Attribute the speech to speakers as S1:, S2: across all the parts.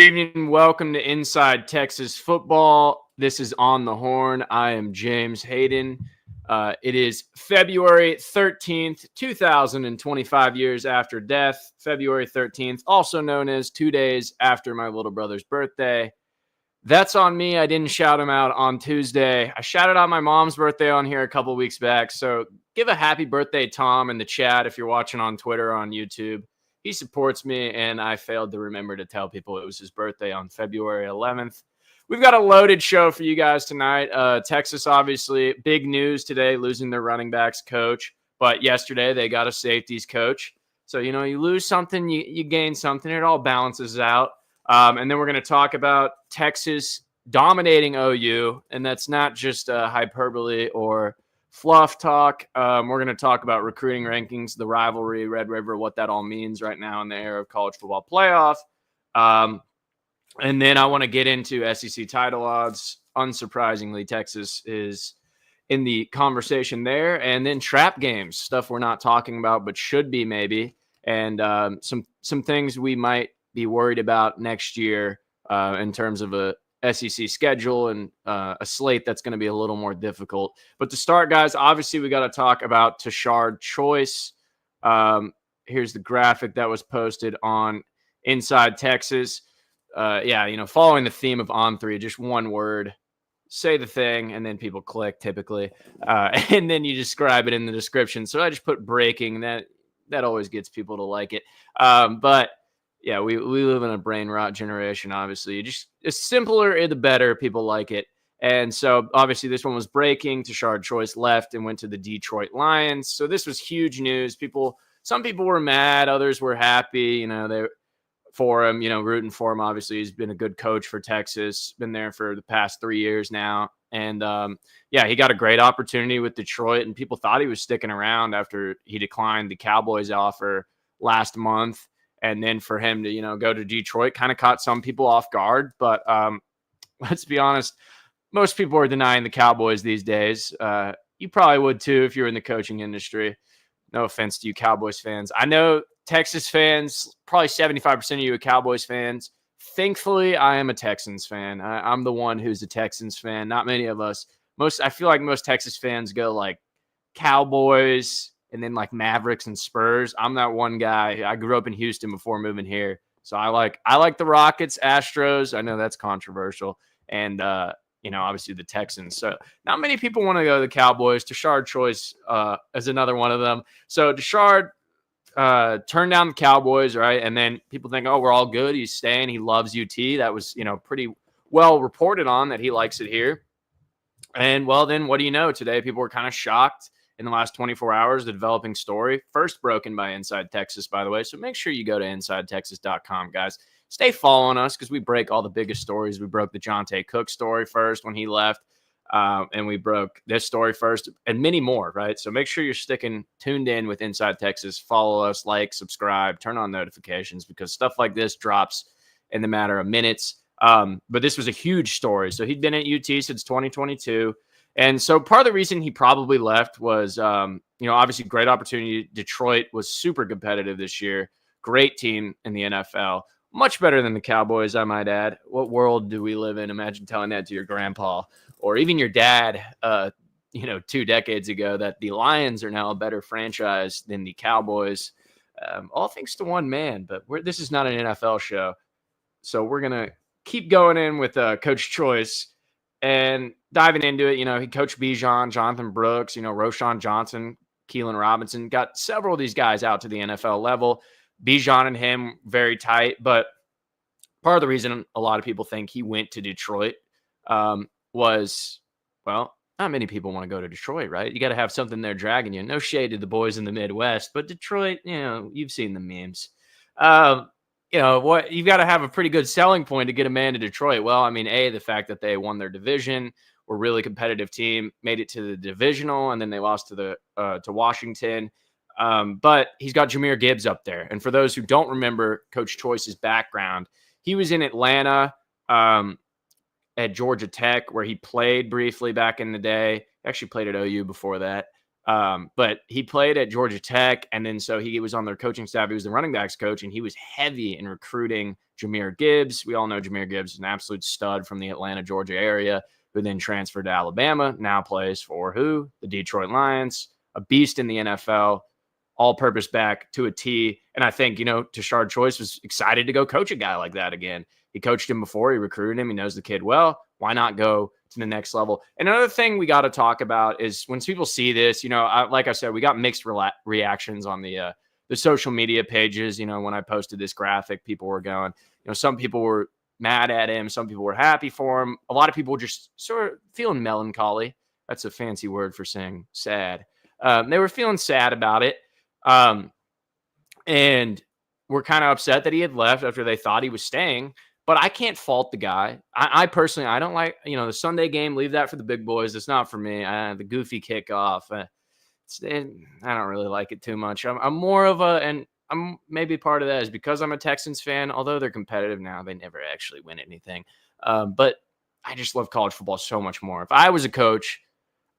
S1: evening. Welcome to Inside Texas Football. This is On the Horn. I am James Hayden. It is February 13th, 2025 years after death. February 13th, also known as 2 days after my little brother's birthday. That's on me. I didn't shout him out on Tuesday. I shouted out my mom's birthday on here a couple weeks back. So give a happy birthday, Tom, in the chat if you're watching on Twitter or on YouTube. He supports me, and I failed to remember to tell people it was his birthday on February 11th. We've got a loaded show for you guys tonight. Texas, obviously, big news today, losing their running backs coach. But yesterday, they got a safeties coach. So, you lose something, you gain something. It all balances out. And then we're going to talk about Texas dominating OU, and that's not just hyperbole or fluff talk. We're going to talk about recruiting rankings, the rivalry, Red River, what that all means right now in the era of college football playoff. And then I want to get into SEC title odds. Unsurprisingly, Texas is in the conversation there. And then trap games, stuff we're not talking about but should be maybe. And some things we might be worried about next year in terms of a SEC schedule and a slate that's going to be a little more difficult. But to start, guys, obviously we got to talk about Tashard choice. Here's the graphic that was posted on Inside Texas. Following the theme of On Three, just one word, say the thing, and then people click typically, and then you describe it in the description. So I just put breaking. That always gets people to like it. But yeah, we live in a brain rot generation, obviously. Just the simpler, the better. People like it. And so, obviously, this one was breaking. Tashard Choice left and went to the Detroit Lions. So this was huge news. Some people were mad. Others were happy. They for him, rooting for him. Obviously, he's been a good coach for Texas. Been there for the past 3 years now. And, he got a great opportunity with Detroit. And people thought he was sticking around after he declined the Cowboys offer last month. And then for him to, go to Detroit kind of caught some people off guard. But let's be honest, most people are denying the Cowboys these days. You probably would too if you're in the coaching industry. No offense to you Cowboys fans. I know Texas fans, probably 75% of you are Cowboys fans. Thankfully, I am a Texans fan. I'm the one who's a Texans fan. Not many of us. I feel like most Texas fans go like Cowboys and then like Mavericks and Spurs. I'm that one guy. I grew up in Houston before moving here. So I like the Rockets, Astros. I know that's controversial. And, obviously the Texans. So not many people want to go to the Cowboys. Tashard Choice is another one of them. So Tashard turned down the Cowboys, right? And then people think, oh, we're all good. He's staying. He loves UT. That was, pretty well reported on that he likes it here. And, well, then what do you know? Today people were kind of shocked. In the last 24 hours, the developing story, first broken by Inside Texas, by the way. So make sure you go to InsideTexas.com, guys. Stay following us because we break all the biggest stories. We broke the Jonte Cook story first when he left, and we broke this story first, and many more, right? So make sure you're tuned in with Inside Texas. Follow us, like, subscribe, turn on notifications because stuff like this drops in the matter of minutes. But this was a huge story. So he'd been at UT since 2022. And so part of the reason he probably left was, obviously great opportunity. Detroit was super competitive this year. Great team in the NFL. Much better than the Cowboys, I might add. What world do we live in? Imagine telling that to your grandpa or even your dad, 2 decades ago that the Lions are now a better franchise than the Cowboys. All thanks to one man, but this is not an NFL show. So we're going to keep going in with Coach Choice. And diving into it, he coached Bijan, Jonathan Brooks, Roshan Johnson, Keelan Robinson, got several of these guys out to the NFL level. Bijan and him very tight, but part of the reason a lot of people think he went to Detroit was, well, not many people want to go to Detroit, right? You got to have something there dragging you. No shade to the boys in the Midwest, but Detroit, you've seen the memes. You've got to have a pretty good selling point to get a man to Detroit. Well, I mean, the fact that they won their division, were a really competitive team, made it to the divisional, and then they lost to Washington. But he's got Jahmyr Gibbs up there. And for those who don't remember Coach Choice's background, he was in Atlanta at Georgia Tech, where he played briefly back in the day. Actually played at OU before that. But he played at Georgia Tech, and then so he was on their coaching staff. He was the running backs coach, and he was heavy in recruiting Jahmyr Gibbs. We all know Jahmyr Gibbs is an absolute stud from the Atlanta, Georgia area, who then transferred to Alabama, now plays for who? The Detroit Lions, a beast in the NFL, all-purpose back to a T. And I think, Tashard Choice was excited to go coach a guy like that again. He coached him before. He recruited him. He knows the kid well. Why not go to the next level? And another thing we got to talk about is when people see this, like I said, we got mixed reactions on the social media pages. When I posted this graphic, people were going, some people were mad at him. Some people were happy for him. A lot of people were just sort of feeling melancholy. That's a fancy word for saying sad. They were feeling sad about it. And we're kind of upset that he had left after they thought he was staying. But I can't fault the guy. I personally, I don't like, the Sunday game. Leave that for the big boys. It's not for me. The goofy kickoff. I don't really like it too much. I'm more of and I'm maybe part of that is because I'm a Texans fan. Although they're competitive now, they never actually win anything. But I just love college football so much more. If I was a coach,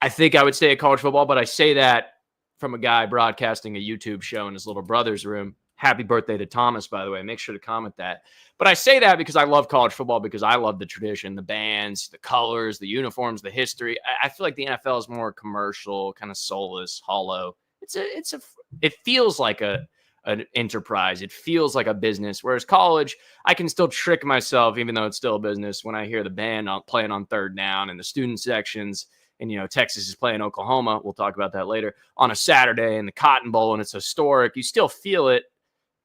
S1: I think I would stay at college football. But I say that from a guy broadcasting a YouTube show in his little brother's room. Happy birthday to Thomas, by the way. Make sure to comment that. But I say that because I love college football, because I love the tradition, the bands, the colors, the uniforms, the history. I feel like the NFL is more commercial, kind of soulless, hollow. It feels like an enterprise. It feels like a business. Whereas college, I can still trick myself, even though it's still a business, when I hear the band playing on third down and the student sections. And, Texas is playing Oklahoma. We'll talk about that later on a Saturday in the Cotton Bowl, and it's historic. You still feel it.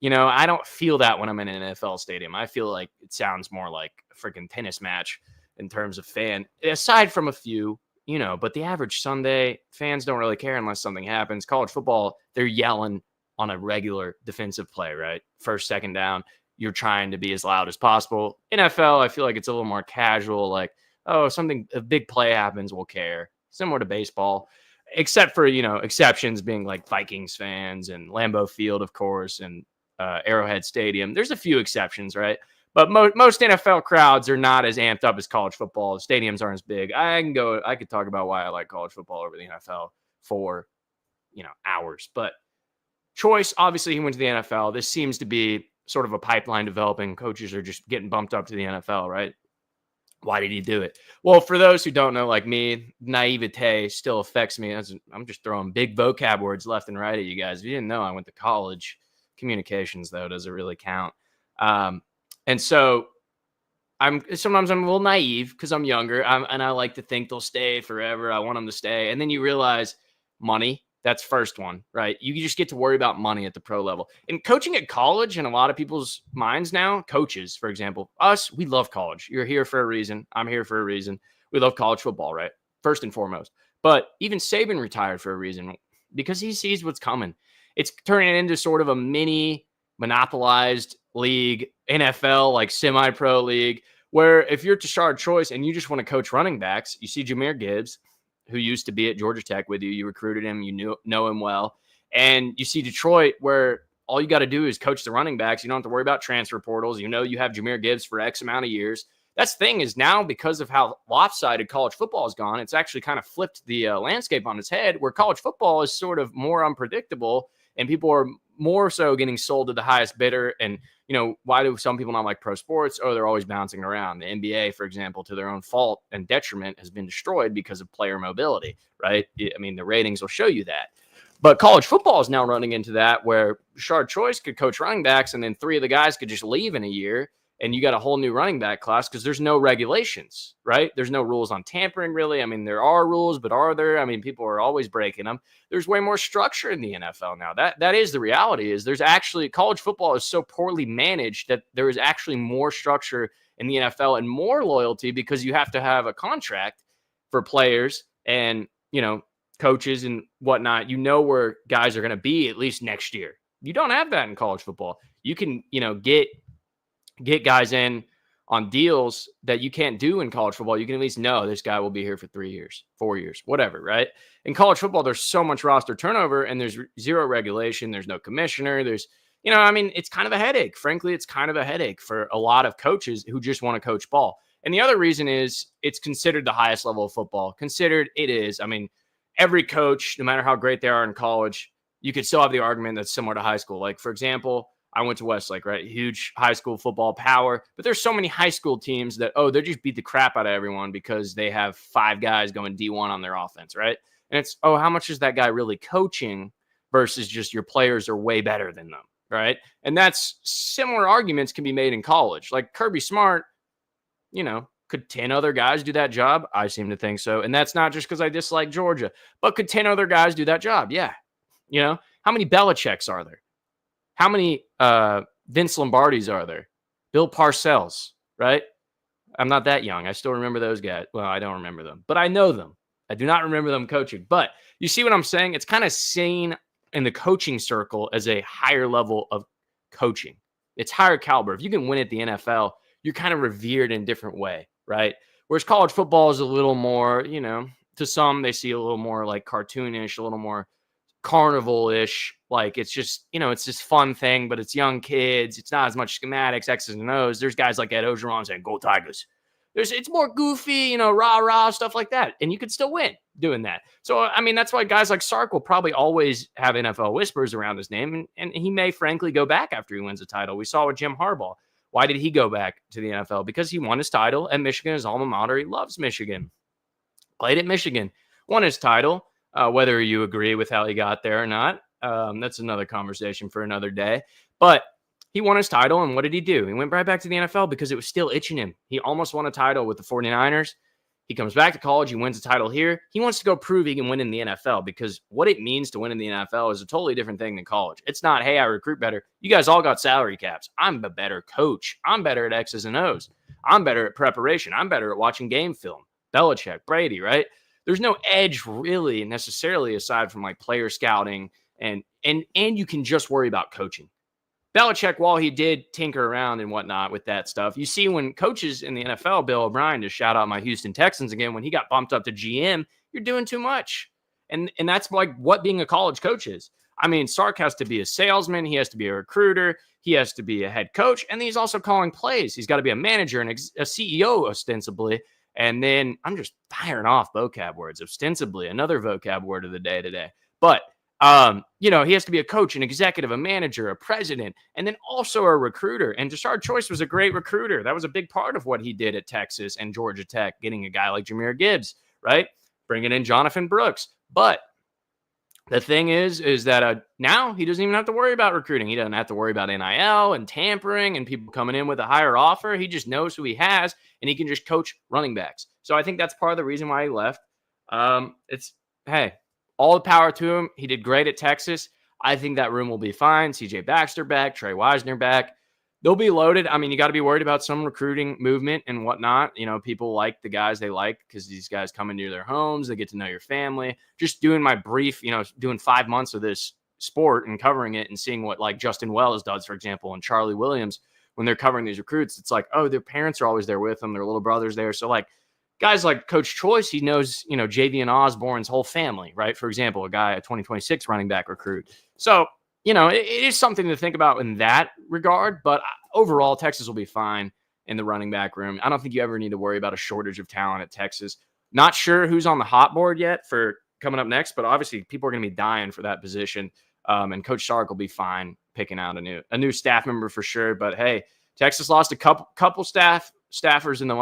S1: I don't feel that when I'm in an NFL stadium. I feel like it sounds more like a freaking tennis match in terms of fan, aside from a few, but the average Sunday fans don't really care unless something happens. College football, they're yelling on a regular defensive play, right? First, second down, you're trying to be as loud as possible. NFL, I feel like it's a little more casual, like, oh, a big play happens, we'll care. Similar to baseball, except for, exceptions being like Vikings fans and Lambeau Field, of course, and Arrowhead Stadium. There's a few exceptions, right? But most NFL crowds are not as amped up as college football. The stadiums aren't as big. I could talk about why I like college football over the NFL for, hours. But Choice, obviously he went to the NFL. This seems to be sort of a pipeline developing. Coaches are just getting bumped up to the NFL, right? Why did he do it? Well, for those who don't know, like me, naivete still affects me. I'm just throwing big vocab words left and right at you guys. If you didn't know, I went to college. Communications, though, doesn't really count. And so sometimes I'm a little naive because I'm younger, and I like to think they'll stay forever. I want them to stay. And then you realize money, that's first one, right? You just get to worry about money at the pro level. And coaching at college, in a lot of people's minds now, coaches, for example, us, we love college. You're here for a reason. I'm here for a reason. We love college football, right? First and foremost. But even Saban retired for a reason, because he sees what's coming. It's turning into sort of a mini monopolized league, NFL, like semi-pro league, where if you're Tashard Choice and you just want to coach running backs, you see Jahmyr Gibbs, who used to be at Georgia Tech with you. You recruited him. You know him well. And you see Detroit, where all you got to do is coach the running backs. You don't have to worry about transfer portals. You have Jahmyr Gibbs for X amount of years. That's the thing is now, because of how lopsided college football has gone, it's actually kind of flipped the landscape on its head, where college football is sort of more unpredictable. And people are more so getting sold to the highest bidder. And, why do some people not like pro sports? Oh, they're always bouncing around. The NBA, for example, to their own fault and detriment, has been destroyed because of player mobility, right? I mean, the ratings will show you that. But college football is now running into that, where Tashard Choice could coach running backs, and then 3 of the guys could just leave in a year. And you got a whole new running back class because there's no regulations, right? There's no rules on tampering, really. I mean, there are rules, but are there? I mean, people are always breaking them. There's way more structure in the NFL now. That is the reality. Is there's actually college football is so poorly managed that there is actually more structure in the NFL and more loyalty, because you have to have a contract for players and, coaches and whatnot. Where guys are going to be at least next year. You don't have that in college football. You can, get guys in on deals that you can't do in college football. You can at least know this guy will be here for 3 years, 4 years, whatever, right? In college football, there's so much roster turnover, and there's zero regulation. There's no commissioner. There's, it's kind of a headache. Frankly, it's kind of a headache for a lot of coaches who just want to coach ball. And the other reason is it's considered the highest level of football. Considered it is. I mean, every coach, no matter how great they are in college, you could still have the argument that's similar to high school. Like, for example, I went to Westlake, right? Huge high school football power. But there's so many high school teams that, they just beat the crap out of everyone because they have 5 guys going D1 on their offense, right? And it's, how much is that guy really coaching versus just your players are way better than them, right? And that's similar arguments can be made in college. Like Kirby Smart, could 10 other guys do that job? I seem to think so. And that's not just because I dislike Georgia, but could 10 other guys do that job? Yeah. How many Belichicks are there? How many Vince Lombardis are there? Bill Parcells, right? I'm not that young. I still remember those guys. Well, I don't remember them, but I know them. I do not remember them coaching. But you see what I'm saying? It's kind of seen in the coaching circle as a higher level of coaching. It's higher caliber. If you can win at the NFL, you're kind of revered in a different way, right? Whereas college football is a little more, to some, they see a little more like cartoonish, a little more carnival-ish. Like it's just, it's this fun thing, but it's young kids. It's not as much schematics, X's and O's. There's guys like Ed Ogeron saying, "Go Tigers." It's more goofy, rah, stuff like that. And you could still win doing that. So, that's why guys like Sark will probably always have NFL whispers around his name. And he may frankly go back after he wins a title. We saw with Jim Harbaugh. Why did he go back to the NFL? Because he won his title at Michigan, his alma mater. He loves Michigan. Played at Michigan. Won his title. Whether you agree with how he got there or not, that's another conversation for another day. But he won his title, and what did he do? He went right back to the NFL because it was still itching him. He almost won a title with the 49ers. He comes back to college. He wins a title here. He wants to go prove he can win in the NFL because what it means to win in the NFL is a totally different thing than college. It's not, hey, I recruit better. You guys all got salary caps. I'm a better coach. I'm better at X's and O's. I'm better at preparation. I'm better at watching game film. Belichick, Brady, right? There's no edge really necessarily aside from like player scouting and you can just worry about coaching. Belichick, while he did tinker around and whatnot with that stuff, you see when coaches in the NFL, Bill O'Brien, to shout out my Houston Texans again, when he got bumped up to GM, you're doing too much. And that's like what being a college coach is. Sark has to be a salesman. He has to be a recruiter. He has to be a head coach. And he's also calling plays. He's got to be a manager and a CEO ostensibly. And then I'm just firing off vocab words, ostensibly, another vocab word of the day today. But he has to be a coach, an executive, a manager, a president, and then also a recruiter. And Tashard Choice was a great recruiter. That was a big part of what he did at Texas and Georgia Tech, getting a guy like Jahmyr Gibbs, right? Bringing in Jonathan Brooks. But the thing is that now he doesn't even have to worry about recruiting. He doesn't have to worry about NIL and tampering and people coming in with a higher offer. He just knows who he has, and he can just coach running backs. So I think that's part of the reason why he left. Hey, all the power to him. He did great at Texas. I think that room will be fine. CJ Baxter back, Trey Wisner back. They'll be loaded. You got to be worried about some recruiting movement and whatnot. People like the guys they like because these guys come into their homes. They get to know your family. Just doing my brief, doing 5 months of this sport and covering it and seeing what like Justin Wells does, for example, and Charlie Williams, when they're covering these recruits, it's like, their parents are always there with them. Their little brother's there. So like guys like Coach Choice, he knows, Javian Osborne's whole family, right? For example, a 2026 running back recruit. So, it is something to think about in that regard, but overall, Texas will be fine in the running back room. I don't think you ever need to worry about a shortage of talent at Texas. Not sure who's on the hot board yet for coming up next, but obviously people are going to be dying for that position. And Coach Sark will be fine picking out a new staff member for sure. But hey, Texas lost a couple staffers in the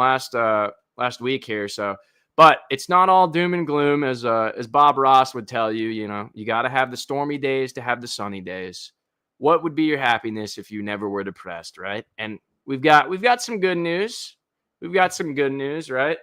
S1: last week here, so. But it's not all doom and gloom, as Bob Ross would tell you. You got to have the stormy days to have the sunny days. What would be your happiness if you never were depressed, right? And we've got some good news. We've got some good news, right?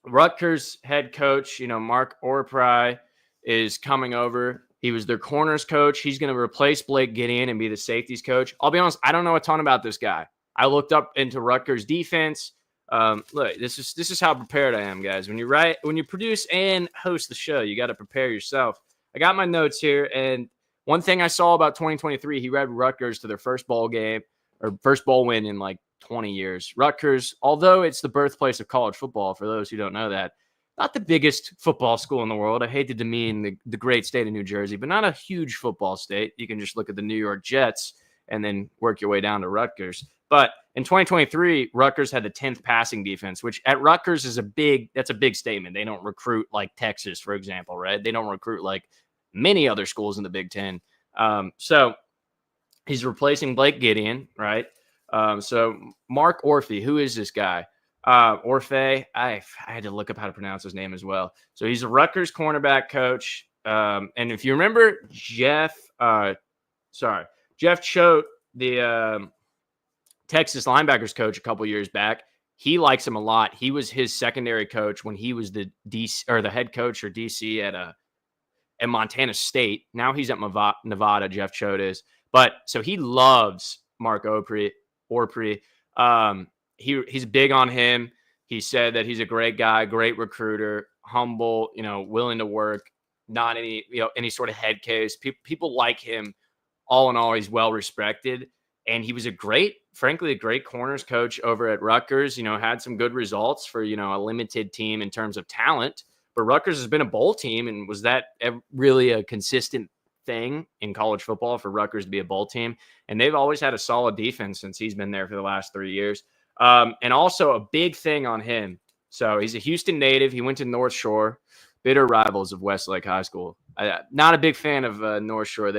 S1: Rutgers head coach, Mark Orpry, is coming over. He was their corners coach. He's going to replace Blake Gideon and be the safeties coach. I'll be honest, I don't know a ton about this guy. I looked up into Rutgers defense. Look, this is how prepared I am, guys. When you produce and host the show, you got to prepare yourself. I got my notes here, and one thing I saw about 2023, he led Rutgers to their first bowl win in like 20 years. Rutgers, although it's the birthplace of college football, for those who don't know that, not the biggest football school in the world. I hate to demean the great state of New Jersey, but not a huge football state. You can just look at the New York Jets and then work your way down to Rutgers. But in 2023, Rutgers had the 10th passing defense, which at Rutgers is that's a big statement. They don't recruit like Texas, for example, right? They don't recruit like many other schools in the Big Ten. So he's replacing Blake Gideon, right? So Mark Orphe, who is this guy? Orphe, I had to look up how to pronounce his name as well. So he's a Rutgers cornerback coach. And if you remember Jeff Choate, the Texas linebackers coach a couple years back, he likes him a lot. He was his secondary coach when he was the DC or the head coach or DC at Montana State. Now he's at Nevada. Jeff Choate is, but so he loves Mark Orpre. He's big on him. He said that he's a great guy, great recruiter, humble, willing to work, not any sort of head case. People like him. All in all, he's well respected, and he was frankly, a great corners coach over at Rutgers. Had some good results for a limited team in terms of talent. But Rutgers has been a bowl team, and was that really a consistent thing in college football for Rutgers to be a bowl team? And they've always had a solid defense since he's been there for the last 3 years. And also a big thing on him. So he's a Houston native. He went to North Shore, bitter rivals of Westlake High School. Not a big fan of North Shore.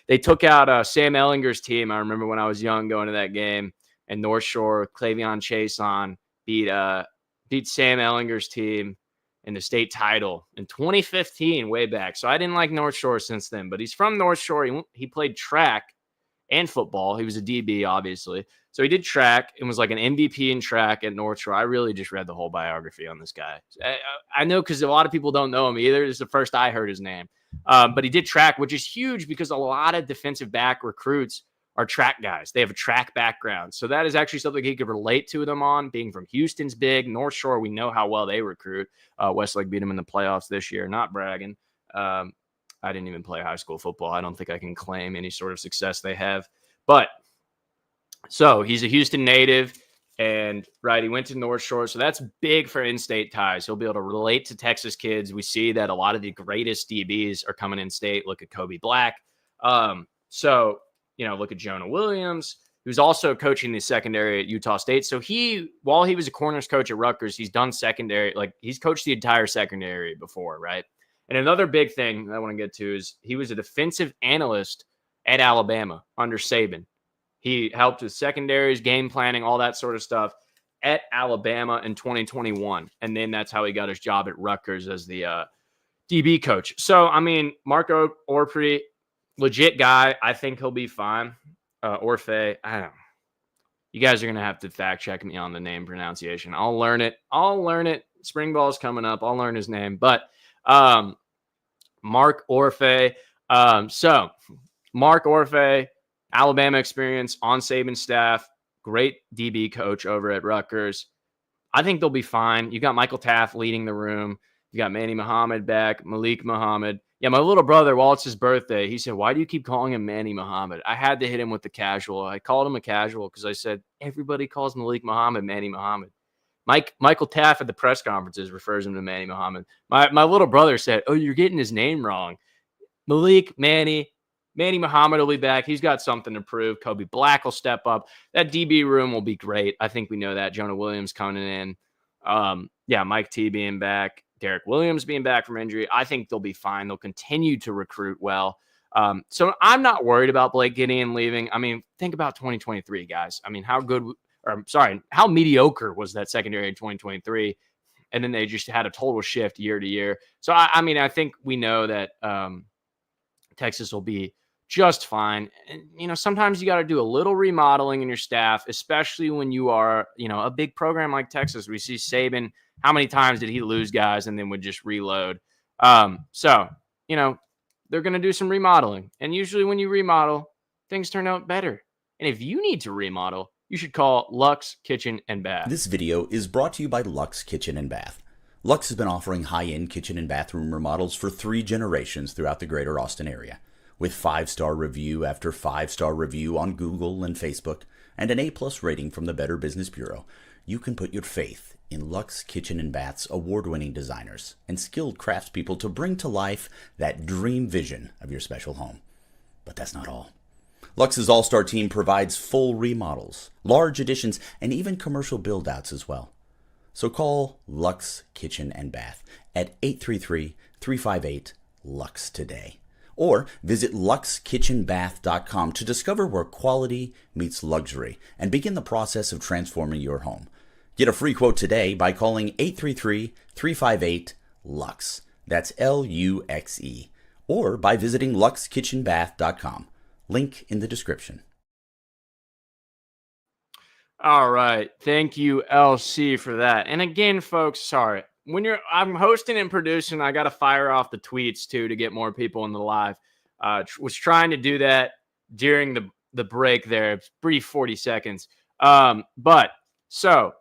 S1: They took out Sam Ellinger's team. I remember when I was young going to that game, and North Shore, Clavion Chason beat Sam Ellinger's team in the state title in 2015, way back. So I didn't like North Shore since then, but he's from North Shore. He played track and football. He was a DB, obviously. So he did track and was like an MVP in track at North Shore. I really just read the whole biography on this guy. I know because a lot of people don't know him either. This is the first I heard his name. But he did track, which is huge because a lot of defensive back recruits are track guys. They have a track background. So that is actually something he could relate to them on. Being from Houston's big. North Shore, we know how well they recruit. Westlake beat them in the playoffs this year. Not bragging. I didn't even play high school football. I don't think I can claim any sort of success they have. But so he's a Houston native, and he went to North Shore. So that's big for in-state ties. He'll be able to relate to Texas kids. We see that a lot of the greatest DBs are coming in-state. Look at Kobe Black. Look at Jonah Williams, who's also coaching the secondary at Utah State. So while he was a corners coach at Rutgers, he's done secondary. Like, he's coached the entire secondary before, right? And another big thing that I want to get to is he was a defensive analyst at Alabama under Saban. He helped with secondaries, game planning, all that sort of stuff at Alabama in 2021. And then that's how he got his job at Rutgers as the DB coach. So, Mark Orpre, legit guy. I think he'll be fine. Orphe, I don't know. You guys are going to have to fact check me on the name pronunciation. I'll learn it. Spring ball's coming up. I'll learn his name. But Mark Orphe. Mark Orphe, Alabama experience on Saban's staff, great DB coach over at Rutgers. I think they'll be fine. You got Michael Taft leading the room. You got Manny Muhammad back, Malik Muhammad. Yeah, my little brother, while it's his birthday, he said, "Why do you keep calling him Manny Muhammad?" I had to hit him with the casual. I called him a casual because I said, everybody calls Malik Muhammad Manny Muhammad. Michael Taft at the press conferences refers him to Manny Muhammad. My little brother said, "Oh, you're getting his name wrong." Malik, Manny Muhammad will be back. He's got something to prove. Kobe Black will step up. That DB room will be great. I think we know that. Jonah Williams coming in. Mike T being back. Derek Williams being back from injury. I think they'll be fine. They'll continue to recruit well. So I'm not worried about Blake Gideon leaving. Think about 2023, guys. How mediocre was that secondary in 2023? And then they just had a total shift year to year. So, I think we know that Texas will be just fine. And, sometimes you got to do a little remodeling in your staff, especially when you are, a big program like Texas. We see Saban, how many times did he lose guys and then would just reload? They're going to do some remodeling. And usually when you remodel, things turn out better. And if you need to remodel, you should call Luxe Kitchen and Bath.
S2: This video is brought to you by Luxe Kitchen and Bath. Luxe has been offering high-end kitchen and bathroom remodels for 3 generations throughout the greater Austin area. With 5-star review after 5-star review on Google and Facebook, and an A+ rating from the Better Business Bureau, you can put your faith in Luxe Kitchen and Bath's award-winning designers and skilled craftspeople to bring to life that dream vision of your special home. But that's not all. Luxe's all-star team provides full remodels, large additions, and even commercial build-outs as well. So call Luxe Kitchen and Bath at 833-358-LUXE today. Or visit luxekitchenbath.com to discover where quality meets luxury and begin the process of transforming your home. Get a free quote today by calling 833-358-LUXE. That's L-U-X-E. Or by visiting luxekitchenbath.com. Link in the description.
S1: All right. Thank you, LC, for that. And again, folks, sorry. I'm hosting and producing, I got to fire off the tweets too to get more people in the live. Was trying to do that during the break there. It's brief 40 seconds. But so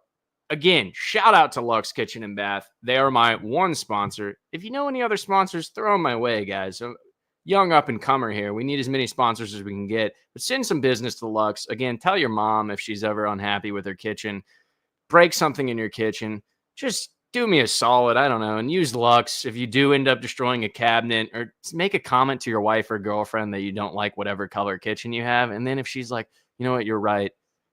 S1: again, shout out to Luxe Kitchen and Bath. They are my one sponsor. If you know any other sponsors, throw them my way, guys. So, young up and comer here. We need as many sponsors as we can get, but send some business to Luxe. Again, tell your mom if she's ever unhappy with her kitchen, break something in your kitchen. Just do me a solid, I don't know, and use Luxe if you do end up destroying a cabinet, or make a comment to your wife or girlfriend that you don't like whatever color kitchen you have. And then if she's like, you know what, you're right,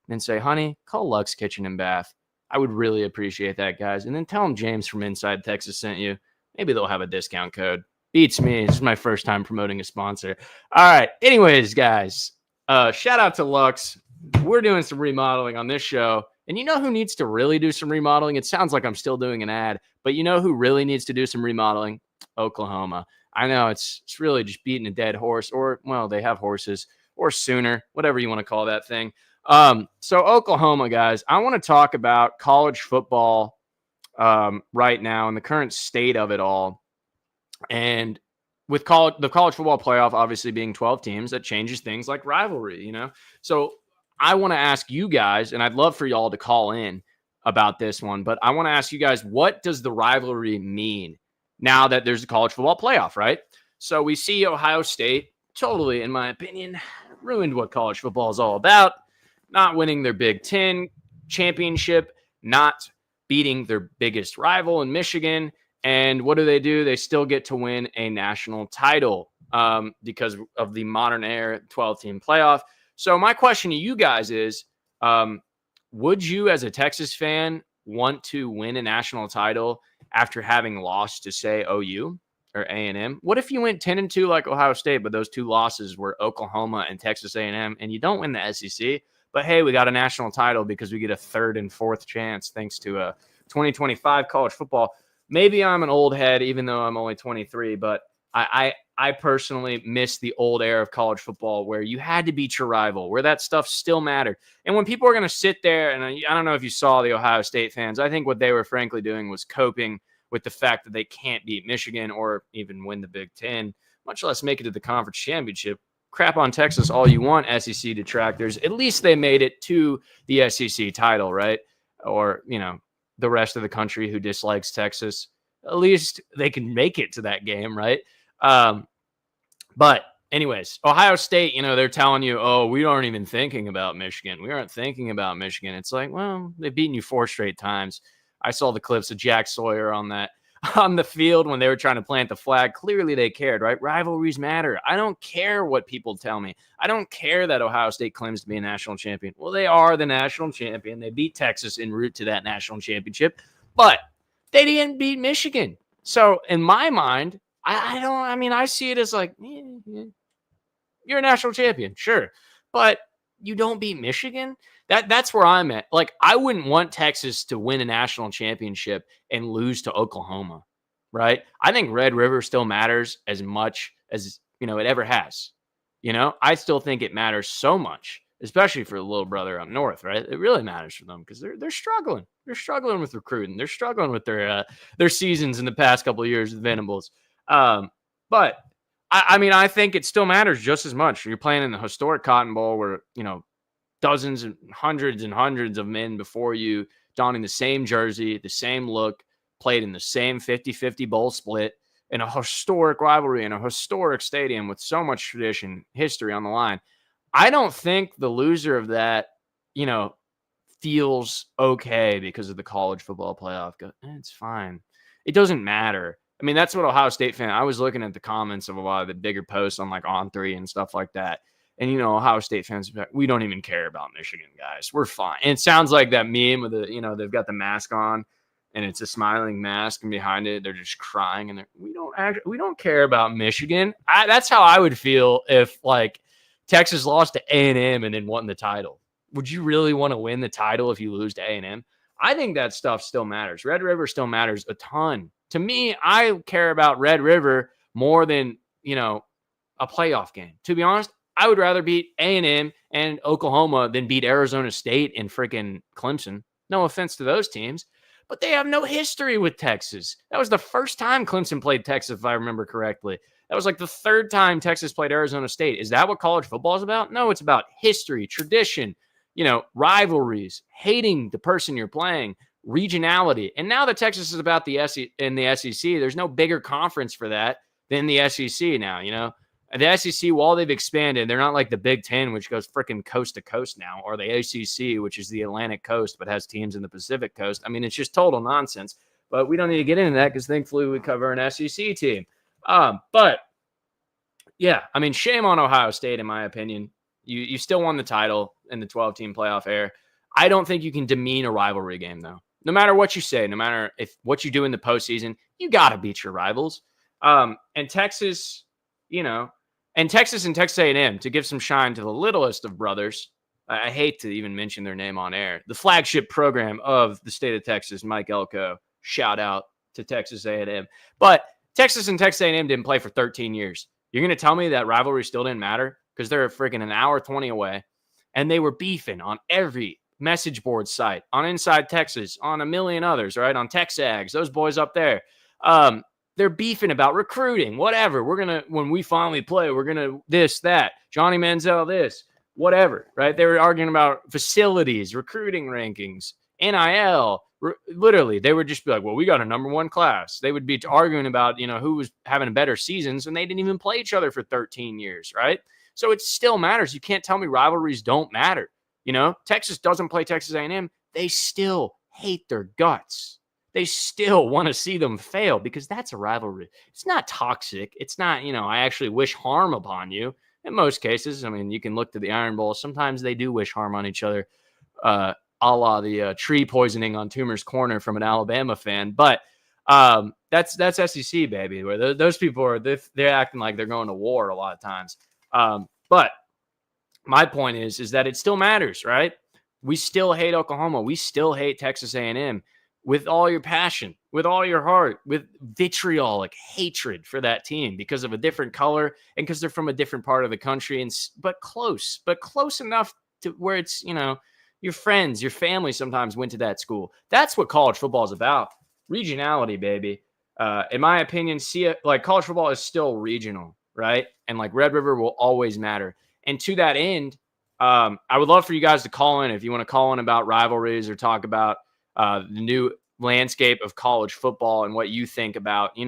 S1: then say, honey, call Luxe Kitchen and Bath. I would really appreciate that, guys. And then tell them James from Inside Texas sent you. Maybe they'll have a discount code. Beats me. This is my first time promoting a sponsor. All right. Anyways, guys, shout out to Luxe. We're doing some remodeling on this show. And you know who needs to really do some remodeling? It sounds like I'm still doing an ad, but you know who really needs to do some remodeling? Oklahoma. I know it's really just beating a dead horse, or, well, they have horses, or Sooner, whatever you want to call that thing. So Oklahoma, guys, I want to talk about college football right now and the current state of it all. And with the college football playoff obviously being 12 teams, that changes things like rivalry, you know? So I want to ask you guys, and I'd love for y'all to call in about this one, but I want to ask you guys, what does the rivalry mean now that there's a college football playoff, right? So we see Ohio State totally, in my opinion, ruined what college football is all about, not winning their Big Ten championship, not beating their biggest rival in Michigan. And what do? They still get to win a national title because of the modern era 12-team playoff. So my question to you guys is, would you as a Texas fan want to win a national title after having lost to, say, OU or A&M? What if you went 10-2 like Ohio State, but those two losses were Oklahoma and Texas A&M, and you don't win the SEC, but hey, we got a national title because we get a third and fourth chance thanks to a 2025 college football? Maybe I'm an old head, even though I'm only 23, but I personally miss the old era of college football where you had to beat your rival, where that stuff still mattered. And when people are going to sit there, and I don't know if you saw the Ohio State fans, I think what they were frankly doing was coping with the fact that they can't beat Michigan or even win the Big Ten, much less make it to the conference championship. Crap on Texas all you want, SEC detractors. At least they made it to the SEC title, right? Or, you know, the rest of the country who dislikes Texas, at least they can make it to that game, right? But anyways, Ohio State, you know, they're telling you, oh, we aren't even thinking about Michigan. We aren't thinking about Michigan. It's like, well, they've beaten you 4 straight times. I saw the clips of Jack Sawyer on the field when they were trying to plant the flag. Clearly they cared, right? Rivalries matter. I don't care what people tell me. I don't care that Ohio State claims to be a national champion. Well, they are the national champion. They beat Texas en route to that national championship, but they didn't beat Michigan. So in my mind, I see it as like, you're a national champion, sure, but you don't beat Michigan. That's where I'm at. Like, I wouldn't want Texas to win a national championship and lose to Oklahoma, right? I think Red River still matters as much as, you know, it ever has. You know, I still think it matters so much, especially for the little brother up north, right? It really matters for them because they're struggling. They're struggling with recruiting. They're struggling with their seasons in the past couple of years with Venables. But I think it still matters just as much. You're playing in the historic Cotton Bowl where, you know, dozens and hundreds of men before you donning the same jersey, the same look, played in the same 50-50 bowl split in a historic rivalry in a historic stadium with so much tradition, history on the line. I don't think the loser of that, you know, feels okay because of the college football playoff. It's fine. It doesn't matter. I mean, that's what Ohio State fan. I was looking at the comments of a lot of the bigger posts on like On3 and stuff like that. And, Ohio State fans, we don't even care about Michigan, guys. We're fine. And it sounds like that meme with they've got the mask on and it's a smiling mask, and behind it, they're just crying. And we don't care about Michigan. That's how I would feel if like Texas lost to A&M and then won the title. Would you really want to win the title if you lose to A&M? I think that stuff still matters. Red River still matters a ton. To me, I care about Red River more than, a playoff game. To be honest, I would rather beat A&M and Oklahoma than beat Arizona State and freaking Clemson. No offense to those teams, but they have no history with Texas. That was the first time Clemson played Texas, if I remember correctly. That was like the third time Texas played Arizona State. Is that what college football is about? No, it's about history, tradition, rivalries, hating the person you're playing, regionality. And now that Texas is about the SEC, there's no bigger conference for that than the SEC now, The SEC, while they've expanded, they're not like the Big Ten, which goes freaking coast to coast now, or the ACC, which is the Atlantic coast, but has teams in the Pacific coast. I mean, it's just total nonsense. But we don't need to get into that because thankfully we cover an SEC team. But yeah, I mean, shame on Ohio State, in my opinion. You still won the title in the 12-team playoff era. I don't think you can demean a rivalry game, though. No matter what you say, no matter what you do in the postseason, you got to beat your rivals. And Texas, and Texas A&M, to give some shine to the littlest of brothers. I hate to even mention their name on air. The flagship program of the state of Texas, Mike Elko. Shout out to Texas A&M. But Texas and Texas A&M didn't play for 13 years. You're going to tell me that rivalry still didn't matter? Because they're freaking an hour 20 away. And they were beefing on every message board site, on Inside Texas, on a million others, right? On TexAgs, those boys up there. They're beefing about recruiting, whatever. When we finally play, we're going to this, that. Johnny Manziel, this, whatever, right? They were arguing about facilities, recruiting rankings, NIL. Literally, they would just be like, well, we got a number one class. They would be arguing about, who was having better seasons, and they didn't even play each other for 13 years, right? So it still matters. You can't tell me rivalries don't matter. Texas doesn't play Texas A&M. They still hate their guts. They still want to see them fail because that's a rivalry. It's not toxic. It's not, I actually wish harm upon you. In most cases, I mean, you can look to the Iron Bowl. Sometimes they do wish harm on each other, a la the tree poisoning on Toomer's Corner from an Alabama fan. But that's SEC, baby, where those people they're acting like they're going to war a lot of times. But my point is that it still matters, right? We still hate Oklahoma. We still hate Texas A&M with all your passion, with all your heart, with vitriolic hatred for that team because of a different color and because they're from a different part of the country, but close enough to where it's, your friends, your family sometimes went to that school. That's what college football is about. Regionality, baby. In my opinion, college football is still regional, right? And like Red River will always matter. And to that end, I would love for you guys to call in if you want to call in about rivalries or talk about the new landscape of college football and what you think about,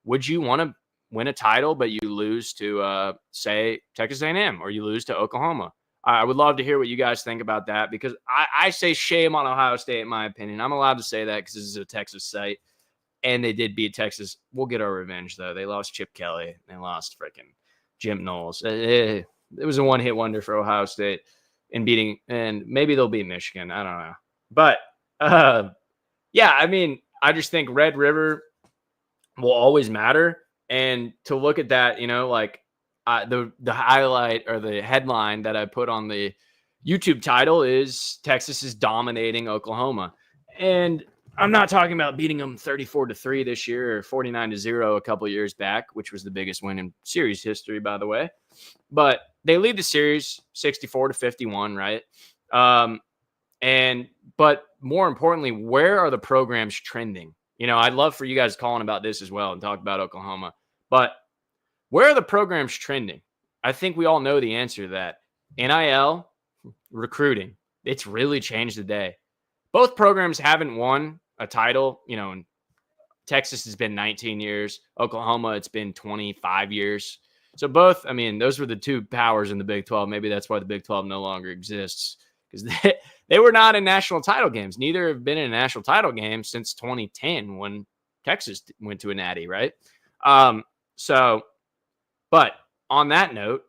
S1: would you want to win a title, but you lose to, say, Texas A&M or you lose to Oklahoma? I would love to hear what you guys think about that because I say shame on Ohio State, in my opinion. I'm allowed to say that because this is a Texas site. And they did beat Texas. We'll get our revenge, though. They lost Chip Kelly. They lost freaking Jim Knowles. It was a one-hit wonder for Ohio State and maybe they'll beat Michigan. I don't know. But, yeah, I mean, I just think Red River will always matter. And to look at that, the highlight or the headline that I put on the YouTube title is Texas is dominating Oklahoma. And I'm not talking about beating them 34-3 this year or 49-0 a couple years back, which was the biggest win in series history, by the way. But they lead the series 64-51, right? But more importantly, where are the programs trending? I'd love for you guys calling about this as well and talk about Oklahoma. But where are the programs trending? I think we all know the answer to that. NIL, recruiting. It's really changed the day. Both programs haven't won a title. In Texas has been 19 years. Oklahoma, it's been 25 years. So both, those were the two powers in the Big 12. Maybe that's why the Big 12 no longer exists because they were not in national title games. Neither have been in a national title game since 2010 when Texas went to a natty, right? But on that note,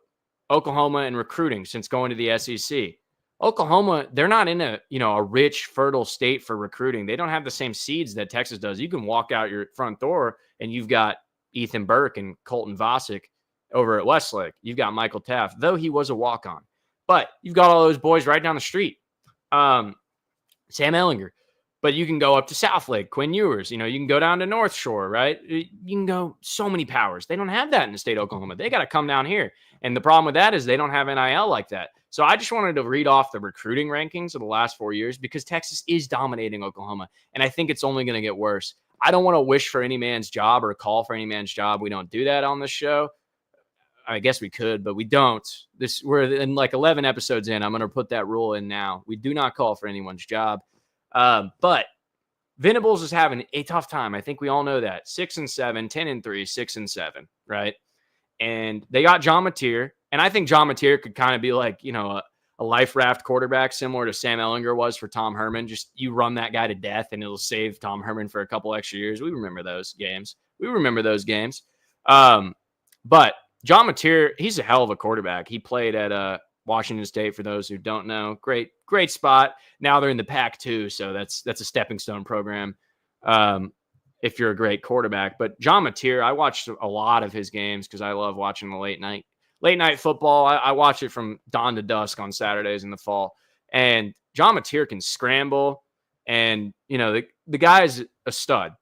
S1: Oklahoma and recruiting since going to the SEC. Oklahoma, they're not in a rich, fertile state for recruiting. They don't have the same seeds that Texas does. You can walk out your front door and you've got Ethan Burke and Colton Vasek over at Westlake. You've got Michael Taft, though he was a walk-on. But you've got all those boys right down the street. Sam Ellinger. But you can go up to Southlake, Quinn Ewers. You can go down to North Shore, right? You can go so many powers. They don't have that in the state of Oklahoma. They got to come down here. And the problem with that is they don't have NIL like that. So I just wanted to read off the recruiting rankings of the last 4 years because Texas is dominating Oklahoma. And I think it's only going to get worse. I don't want to wish for any man's job or call for any man's job. We don't do that on this show. I guess we could, but we don't. We're in like 11 episodes in. I'm going to put that rule in now. We do not call for anyone's job. But Venables is having a tough time. I think we all know that. 6-7, 10-3, 6-7, right? And they got John Mateer, and I think John Mateer could kind of be like, a life raft quarterback similar to Sam Ellinger was for Tom Herman. Just you run that guy to death, and it'll save Tom Herman for a couple extra years. We remember those games. But John Mateer, he's a hell of a quarterback. He played at Washington State, for those who don't know. Great spot. Now they're in the Pac-2, so that's a stepping stone program if you're a great quarterback. But John Mateer, I watched a lot of his games because I love watching the late night football. I watch it from dawn to dusk on Saturdays in the fall. And John Mateer can scramble, and the guy is a stud.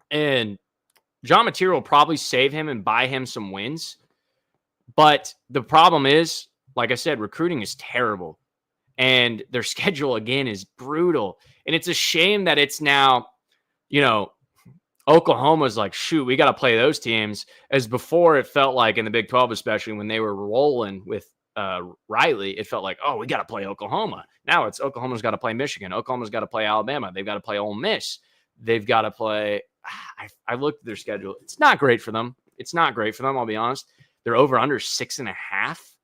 S1: And John Mateer will probably save him and buy him some wins. But the problem is, like I said, recruiting is terrible. And their schedule, again, is brutal. And it's a shame that it's now, Oklahoma's like, shoot, we got to play those teams. As before, it felt like in the Big 12, especially when they were rolling with Riley, it felt like, oh, we got to play Oklahoma. Now it's Oklahoma's got to play Michigan. Oklahoma's got to play Alabama. They've got to play Ole Miss. They've got to play. I looked at their schedule. It's not great for them. I'll be honest. They're over under 6.5,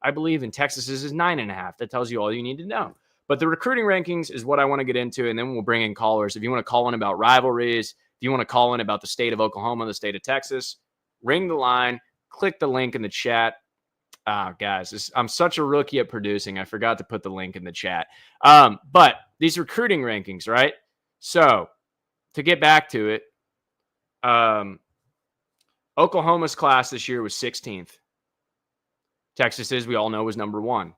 S1: I believe, and Texas's is 9.5. That tells you all you need to know. But the recruiting rankings is what I want to get into, and then we'll bring in callers. If you want to call in about rivalries, if you want to call in about the state of Oklahoma, the state of Texas, ring the line, click the link in the chat. Guys, I'm such a rookie at producing. I forgot to put the link in the chat. But these recruiting rankings, right? So to get back to it, Oklahoma's class this year was 16th. Texas's, we all know, was number 1.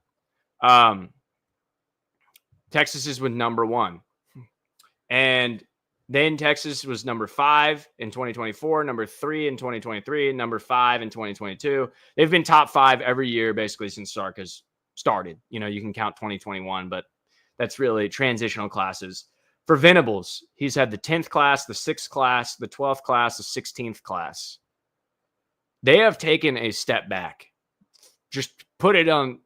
S1: Texas's was number 1. And then Texas was number 5 in 2024, number 3 in 2023, and number 5 in 2022. They've been top 5 every year, basically, since Sark has started. You can count 2021, but that's really transitional classes. For Venables, he's had the 10th class, the 6th class, the 12th class, the 16th class. They have taken a step back. Just put it on,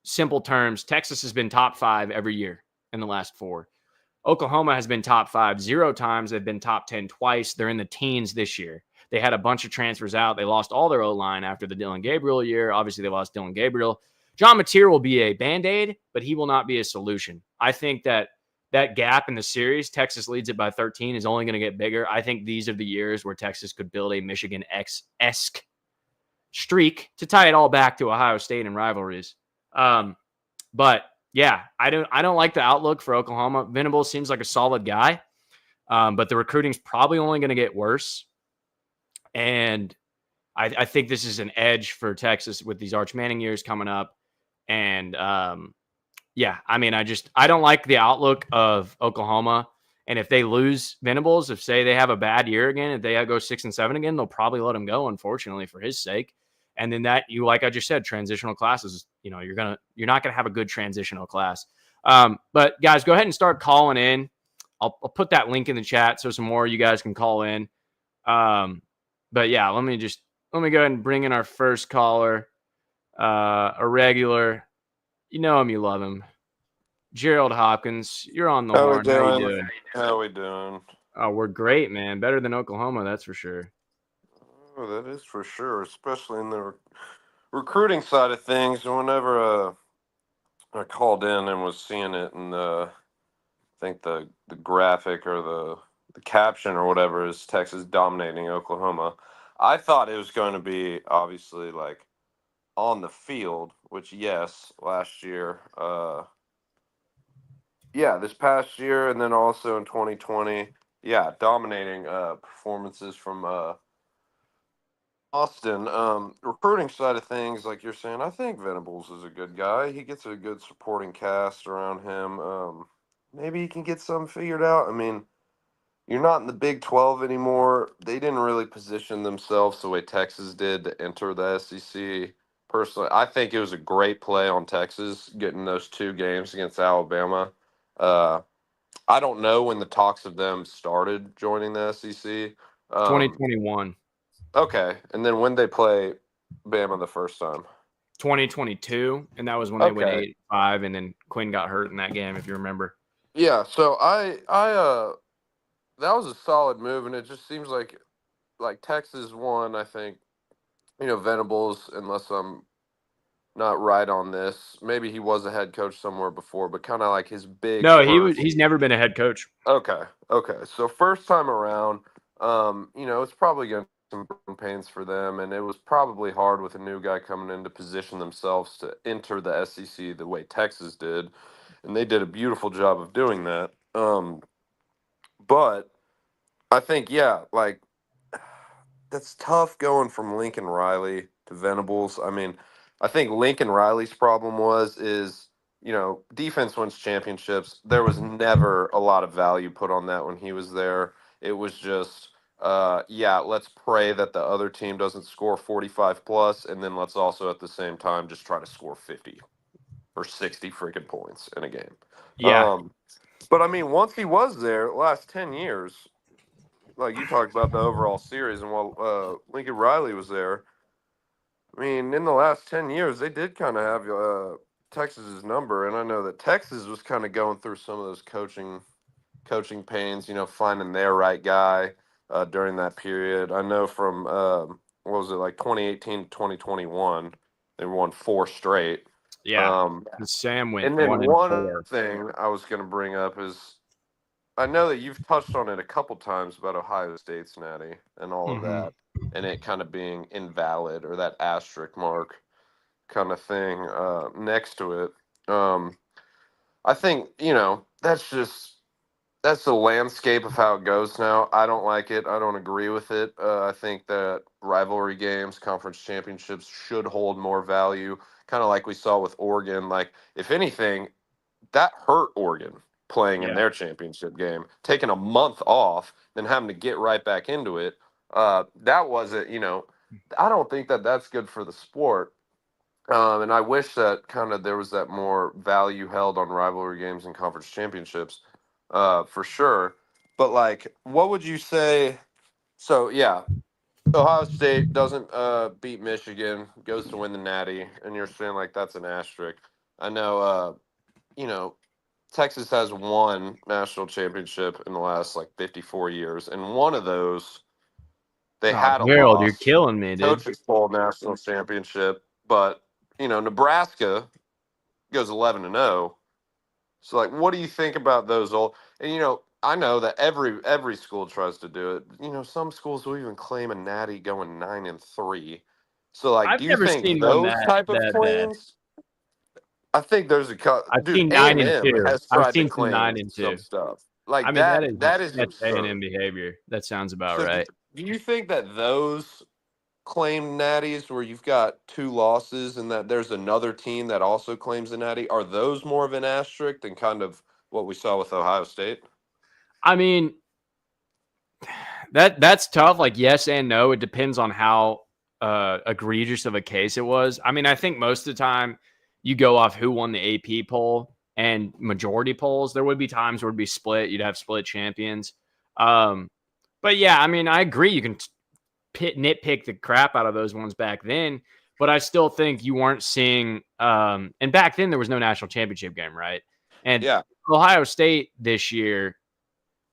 S1: simple terms. Texas has been top 5 every year in the last 4. Oklahoma has been top 5 0 times. They've been top 10 twice. They're in the teens this year. They had a bunch of transfers out. They lost all their O-line after the Dylan Gabriel year. Obviously, they lost Dylan Gabriel. John Mateer will be a Band-Aid, but he will not be a solution. I think that gap in the series, Texas leads it by 13, is only going to get bigger. I think these are the years where Texas could build a Michigan-esque streak to tie it all back to Ohio State and rivalries. But yeah, I don't like the outlook for Oklahoma. Venables seems like a solid guy, but the recruiting's probably only going to get worse. And I think this is an edge for Texas with these Arch Manning years coming up. And yeah, I mean, I don't like the outlook of Oklahoma. And if they lose Venables, if say they have a bad year again, if they go 6-7 again, they'll probably let him go, unfortunately, for his sake. And then like I just said, transitional classes, you're not gonna have a good transitional class. But guys, go ahead and start calling in. I'll put that link in the chat so some more of you guys can call in. But yeah, let me go ahead and bring in our first caller, a regular. You know him, you love him. Gerald Hopkins, you're on the horn. How you doing?
S3: How we doing?
S1: Oh, we're great, man. Better than Oklahoma, that's for sure.
S3: Oh, that is for sure, especially in the recruiting side of things. Whenever I called in and was seeing it, and I think the graphic or the caption or whatever is Texas dominating Oklahoma, I thought it was going to be obviously like on the field, which yes, last year, yeah, this past year, and then also in 2020, yeah, dominating performances from Austin. Recruiting side of things, like you're saying, I think Venables is a good guy. He gets a good supporting cast around him. Maybe he can get something figured out. I mean, you're not in the Big 12 anymore. They didn't really position themselves the way Texas did to enter the SEC. Personally, I think it was a great play on Texas getting those 2 games against Alabama. Uh, I don't know when the talks of them started joining the SEC.
S1: 2021.
S3: Okay, and then when they play Bama the first time.
S1: 2022, and that was when they went
S3: Okay.
S1: 8-5, and then Quinn got hurt in that game, if you remember.
S3: Yeah, so I that was a solid move, and it just seems like Texas won. I think Venables, unless I'm not right on this, maybe he was a head coach somewhere before, but kind of like his big
S1: No,
S3: first.
S1: he's never been a head coach.
S3: Okay, so first time around, it's probably going to be some growing pains for them, and it was probably hard with a new guy coming in to position themselves to enter the SEC the way Texas did, and they did a beautiful job of doing that. But I think, yeah, like that's tough going from Lincoln Riley to Venables. I mean, I think Lincoln Riley's problem is defense wins championships. There was never a lot of value put on that when he was there. It was just yeah, let's pray that the other team doesn't score 45 plus, and then let's also at the same time just try to score 50 or 60 freaking points in a game.
S1: Yeah.
S3: But I mean, once he was there, last 10 years, like you talked about the overall series, and while Lincoln Riley was there, I mean, in the last 10 years, they did kind of have Texas's number, and I know that Texas was kind of going through some of those coaching pains, finding their right guy during that period. I know from what was it, like 2018 to 2021, they won 4 straight.
S1: Yeah. And Sam went
S3: And then
S1: 1-4.
S3: thing I was going to bring up is I know that you've touched on it a couple times about Ohio State's natty and all of that, and it kind of being invalid or that asterisk mark kind of thing next to it. I think that's the landscape of how it goes now. I don't like it. I don't agree with it. I think that rivalry games, conference championships should hold more value, kind of like we saw with Oregon. Like, if anything, that hurt Oregon playing in
S1: Yeah.
S3: their championship game, taking a month off, then having to get right back into it. That wasn't, I don't think that that's good for the sport. And I wish that kind of there was that more value held on rivalry games and conference championships, for sure. But like, what would you say? So yeah, Ohio State doesn't beat Michigan, goes to win the Natty, and you're saying like that's an asterisk. I know, Texas has one national championship in the last like 54 years, and one of those they
S1: Oh,
S3: had a
S1: Harold, you're
S3: loss,
S1: killing me, dude.
S3: Coaches Bowl national championship, but Nebraska goes 11-0. So like, what do you think about those old? And I know that every school tries to do it. Some schools will even claim a natty going 9-3. So like,
S1: I've
S3: do you
S1: never
S3: think
S1: seen one
S3: those
S1: that
S3: type of
S1: bad.
S3: claims? I think there's
S1: I've
S3: dude.
S1: seen
S3: A&M
S1: 9-2.
S3: has
S1: I've
S3: tried to
S1: seen some
S3: claim
S1: 9-2.
S3: some stuff
S1: I
S3: like
S1: mean,
S3: that. That is
S1: that's A&M
S3: absurd.
S1: behavior. That sounds about
S3: So
S1: right.
S3: do you think that those claim natties where you've got 2 losses and that there's another team that also claims a natty, are those more of an asterisk than kind of what we saw with Ohio State?
S1: I mean, that's tough. Like, yes and no. It depends on how egregious of a case it was. I mean, I think most of the time you go off who won the AP poll and majority polls. There would be times where it'd be split. You'd have split champions. But yeah, I mean, I agree. You can nitpick the crap out of those ones back then, but I still think you weren't seeing. And back then there was no national championship game, right? And
S3: Yeah.
S1: Ohio State this year,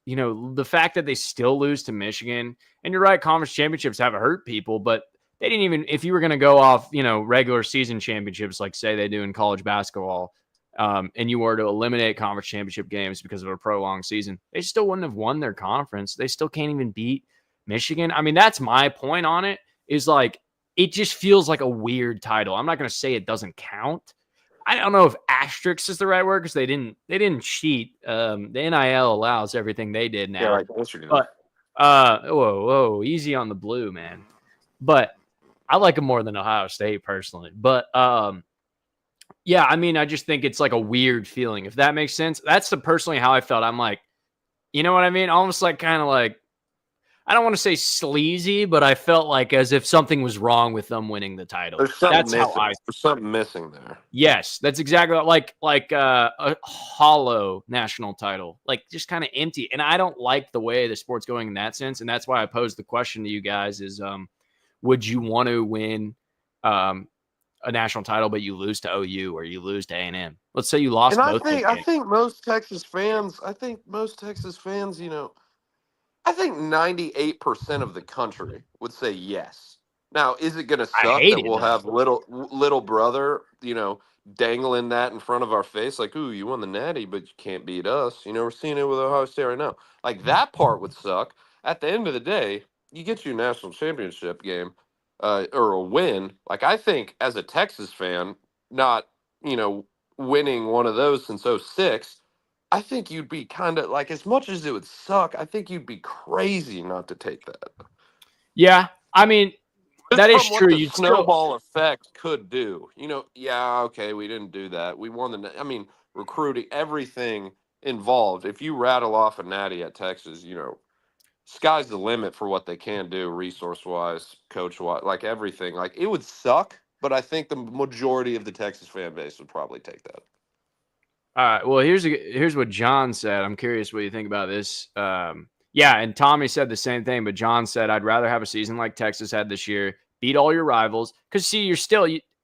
S1: the fact that they still lose to Michigan, and you're right, conference championships have hurt people, but they didn't even, if you were going to go off, regular season championships, like say they do in college basketball, and you were to eliminate conference championship games because of a prolonged season, they still wouldn't have won their conference. They still can't even beat Michigan. I mean, that's my point on it, is like, it just feels like a weird title. I'm not going to say it doesn't count. I don't know if asterisk is the right word because they didn't cheat. The NIL allows everything they did now.
S3: Yeah, like yesterday.
S1: But whoa, easy on the blue, man. But I like them more than Ohio State personally. But yeah, I mean, I just think it's like a weird feeling, if that makes sense. That's personally how I felt. I'm like, you know what I mean? Almost like kind of like, I don't want to say sleazy, but I felt like as if something was wrong with them winning the title.
S3: There's something
S1: That's
S3: missing.
S1: how I.
S3: There's something missing there.
S1: Yes, that's exactly like a hollow national title, like just kind of empty. And I don't like the way the sport's going in that sense. And that's why I posed the question to you guys: is would you want to win a national title, but you lose to OU or you lose to A&M? Let's say you lost
S3: And
S1: both.
S3: I think most Texas fans, you know, I think 98% of the country would say yes. Now, is it going to suck that we'll have little brother, you know, dangling that in front of our face like, ooh, you won the Natty, but you can't beat us. You know, we're seeing it with Ohio State right now. Like, that part would suck. At the end of the day, you get your national championship game or a win. Like, I think as a Texas fan, not, you know, winning one of those since '06, I think you'd be kind of like, as much as it would suck, I think you'd be crazy not to take that.
S1: Yeah, I mean, that is true.
S3: The snowball effect could do. You know, yeah, okay, we didn't do that. We won the. I mean, recruiting, everything involved. If you rattle off a natty at Texas, you know, sky's the limit for what they can do, resource wise, coach wise, like everything. Like, it would suck, but I think the majority of the Texas fan base would probably take that.
S1: All right. Well, here's what John said. I'm curious what you think about this. Yeah, and Tommy said the same thing, but John said, I'd rather have a season like Texas had this year, beat all your rivals, because see,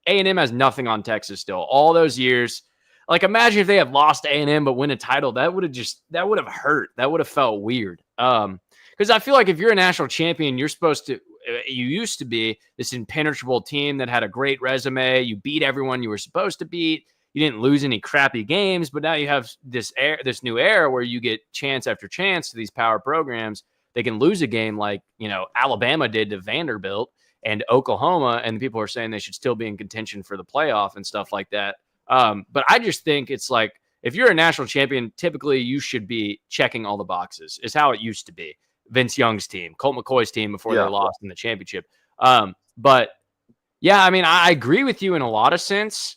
S1: A&M has nothing on Texas still. All those years, like imagine if they had lost to A&M but win a title, that would have hurt. That would have felt weird. Because I feel like if you're a national champion, you used to be this impenetrable team that had a great resume. You beat everyone you were supposed to beat. You didn't lose any crappy games, but now you have this new era where you get chance after chance to these power programs. They can lose a game like, you know, Alabama did to Vanderbilt and Oklahoma, and people are saying they should still be in contention for the playoff and stuff like that. But I just think it's like, if you're a national champion, typically you should be checking all the boxes, is how it used to be. Vince Young's team, Colt McCoy's team before they lost in the championship. But yeah, I mean, I agree with you in a lot of sense.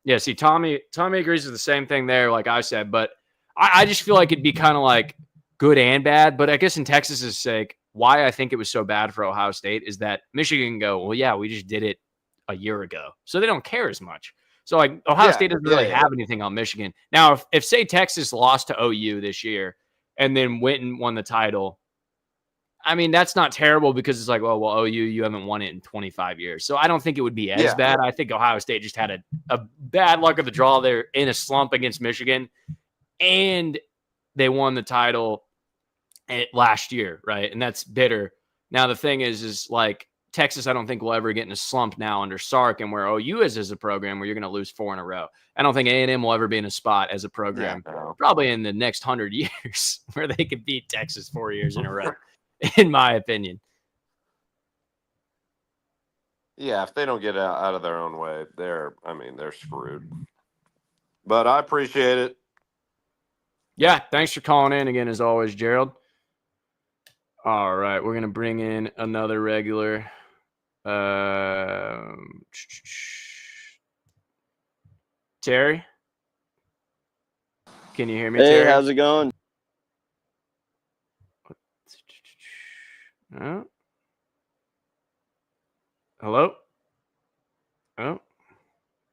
S1: Yeah, see, Tommy agrees with the same thing there, like I said, but I just feel like it'd be kind of like good and bad. But I guess in Texas's sake, why I think it was so bad for Ohio State is that Michigan can go, well, yeah, we just did it a year ago. So they don't care as much. So like Ohio State doesn't really have anything on Michigan. Now, if say Texas lost to OU this year and then went and won the title, I mean, that's not terrible because it's like, well, OU, you haven't won it in 25 years. So I don't think it would be as bad. I think Ohio State just had a bad luck of the draw. They're in a slump against Michigan, and they won the title last year, right? And that's bitter. Now, the thing is like Texas, I don't think will ever get in a slump now under Sark, and where OU is as a program where you're going to lose 4 in a row. I don't think A&M will ever be in a spot as a program, probably in the next 100 years, where they could beat Texas 4 years in a row. In my opinion.
S3: Yeah, if they don't get out of their own way, they're screwed. But I appreciate it.
S1: Yeah, thanks for calling in again, as always, Gerald. All right, we're going to bring in another regular. Terry? Can you hear me, Terry?
S4: Hey, how's it going?
S1: Oh. Hello? Oh.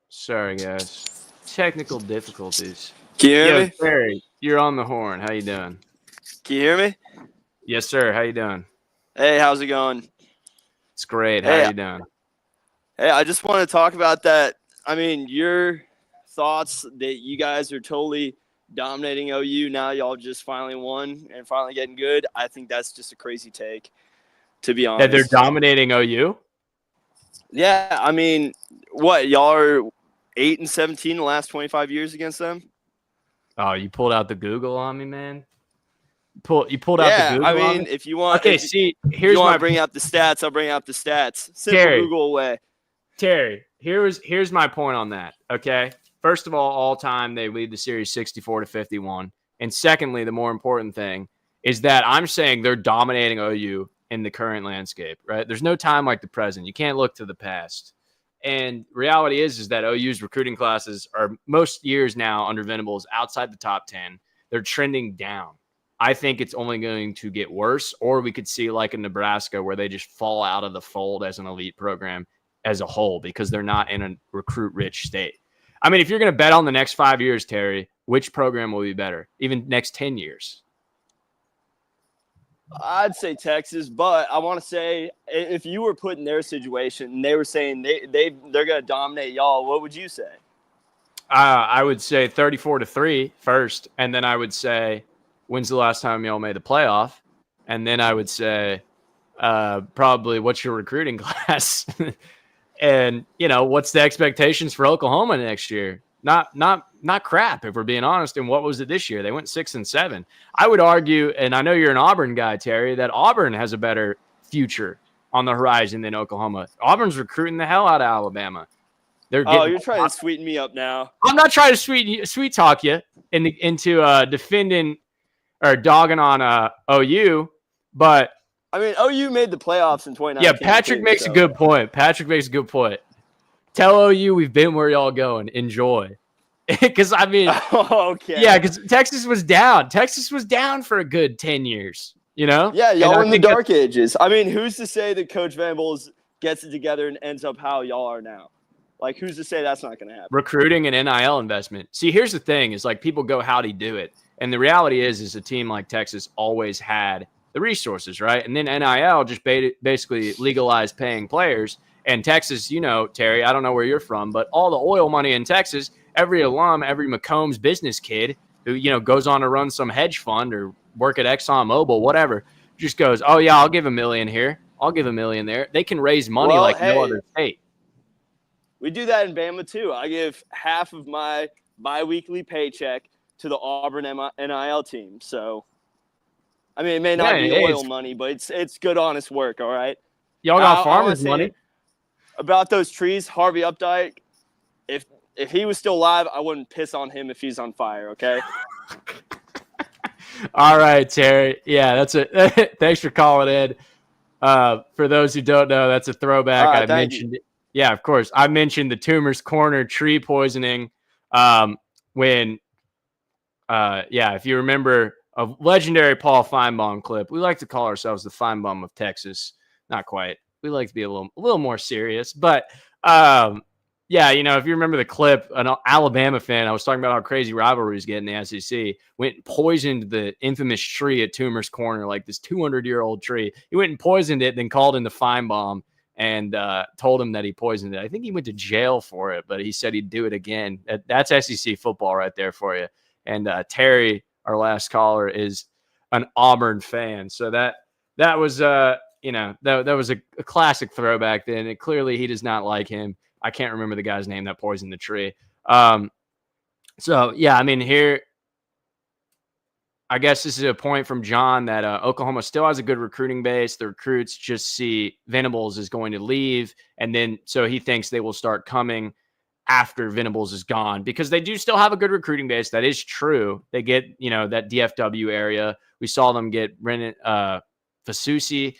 S1: Sorry, guys. Technical difficulties.
S4: Can you hear me?
S1: Terry, you're on the horn. How you doing?
S4: Can you hear me?
S1: Yes, sir. How you doing?
S4: Hey, how's it going?
S1: It's great. How you doing?
S4: Hey, I just want to talk about that. I mean, your thoughts that you guys are totally dominating OU. Now y'all just finally won and finally getting good. I think that's just a crazy take, to be honest.
S1: That they're dominating OU?
S4: Yeah, I mean, what, y'all are 8-17 the last 25 years against them?
S1: Oh, you pulled out the Google on me, man? pulled out the Google.
S4: I
S1: on
S4: mean,
S1: it?
S4: if you want,
S1: Okay,
S4: if you
S1: here's
S4: want
S1: my
S4: to bring out the stats, I'll bring out the stats. Simple
S1: Terry.
S4: Google way.
S1: Terry, here's my point on that. Okay, first of all time they lead the series 64-51, and secondly, the more important thing is that I'm saying they're dominating OU in the current landscape. Right? There's no time like the present. You can't look to the past. And reality is that OU's recruiting classes are most years now under Venables outside the top 10. They're trending down. I think it's only going to get worse, or we could see like in Nebraska where they just fall out of the fold as an elite program as a whole because they're not in a recruit-rich state. I mean, if you're going to bet on the next 5 years, Terry, which program will be better? Even next 10 years?
S4: I'd say Texas, but I want to say if you were put in their situation and they were saying they're going to dominate y'all, what would you say?
S1: I would say 34-3 first, and then I would say, when's the last time y'all made the playoff? And then I would say, probably, what's your recruiting class? And, what's the expectations for Oklahoma next year? Not crap, if we're being honest. And what was it this year? They went 6-7. I would argue, and I know you're an Auburn guy, Terry, that Auburn has a better future on the horizon than Oklahoma. Auburn's recruiting the hell out of Alabama.
S4: You're trying to sweeten me up now.
S1: I'm not trying to sweet talk you into defending or dogging on OU, but
S4: I mean, OU made the playoffs in 2019.
S1: Yeah, Patrick makes a good point. Tell OU we've been where y'all going. Enjoy. Because, I mean,
S4: okay.
S1: Yeah, because Texas was down. Texas was down for a good 10 years,
S4: Yeah, y'all in the dark ages. I mean, who's to say that Coach Venables gets it together and ends up how y'all are now? Like, who's to say that's not going to happen?
S1: Recruiting and NIL investment. See, here's the thing is like people go, how'd he do it? And the reality is a team like Texas always had the resources, right? And then NIL just basically legalized paying players. And Texas, Terry, I don't know where you're from, but all the oil money in Texas, every alum, every McCombs business kid who, goes on to run some hedge fund or work at ExxonMobil, whatever, just goes, oh, yeah, I'll give $1 million here. I'll give $1 million there. They can raise money no other state.
S4: We do that in Bama, too. I give half of my biweekly paycheck to the Auburn NIL team. So, I mean, it may not be oil money, but it's good, honest work, all right?
S1: Y'all got farmers' money.
S4: About those trees, Harvey Updike, if he was still alive, I wouldn't piss on him if he's on fire, okay?
S1: All right, Terry. Yeah, that's it. Thanks for calling in. For those who don't know, that's a throwback.
S4: Right,
S1: I mentioned it. Yeah, of course. I mentioned the Toomer's Corner tree poisoning when, if you remember a legendary Paul Feinbaum clip. We like to call ourselves the Feinbaum of Texas. Not quite. We like to be a little more serious. But, if you remember the clip, an Alabama fan, I was talking about how crazy rivalries get in the SEC, went and poisoned the infamous tree at Toomer's Corner, like this 200-year-old tree. He went and poisoned it, then called into Feinbaum and told him that he poisoned it. I think he went to jail for it, but he said he'd do it again. That's SEC football right there for you. And Terry, our last caller, is an Auburn fan. So that was that was a classic throwback then. And clearly he does not like him. I can't remember the guy's name that poisoned the tree. Here, I guess this is a point from John that Oklahoma still has a good recruiting base. The recruits just see Venables is going to leave. And then so he thinks they will start coming after Venables is gone because they do still have a good recruiting base. That is true. They get, that DFW area. We saw them get Brennan Fasusi,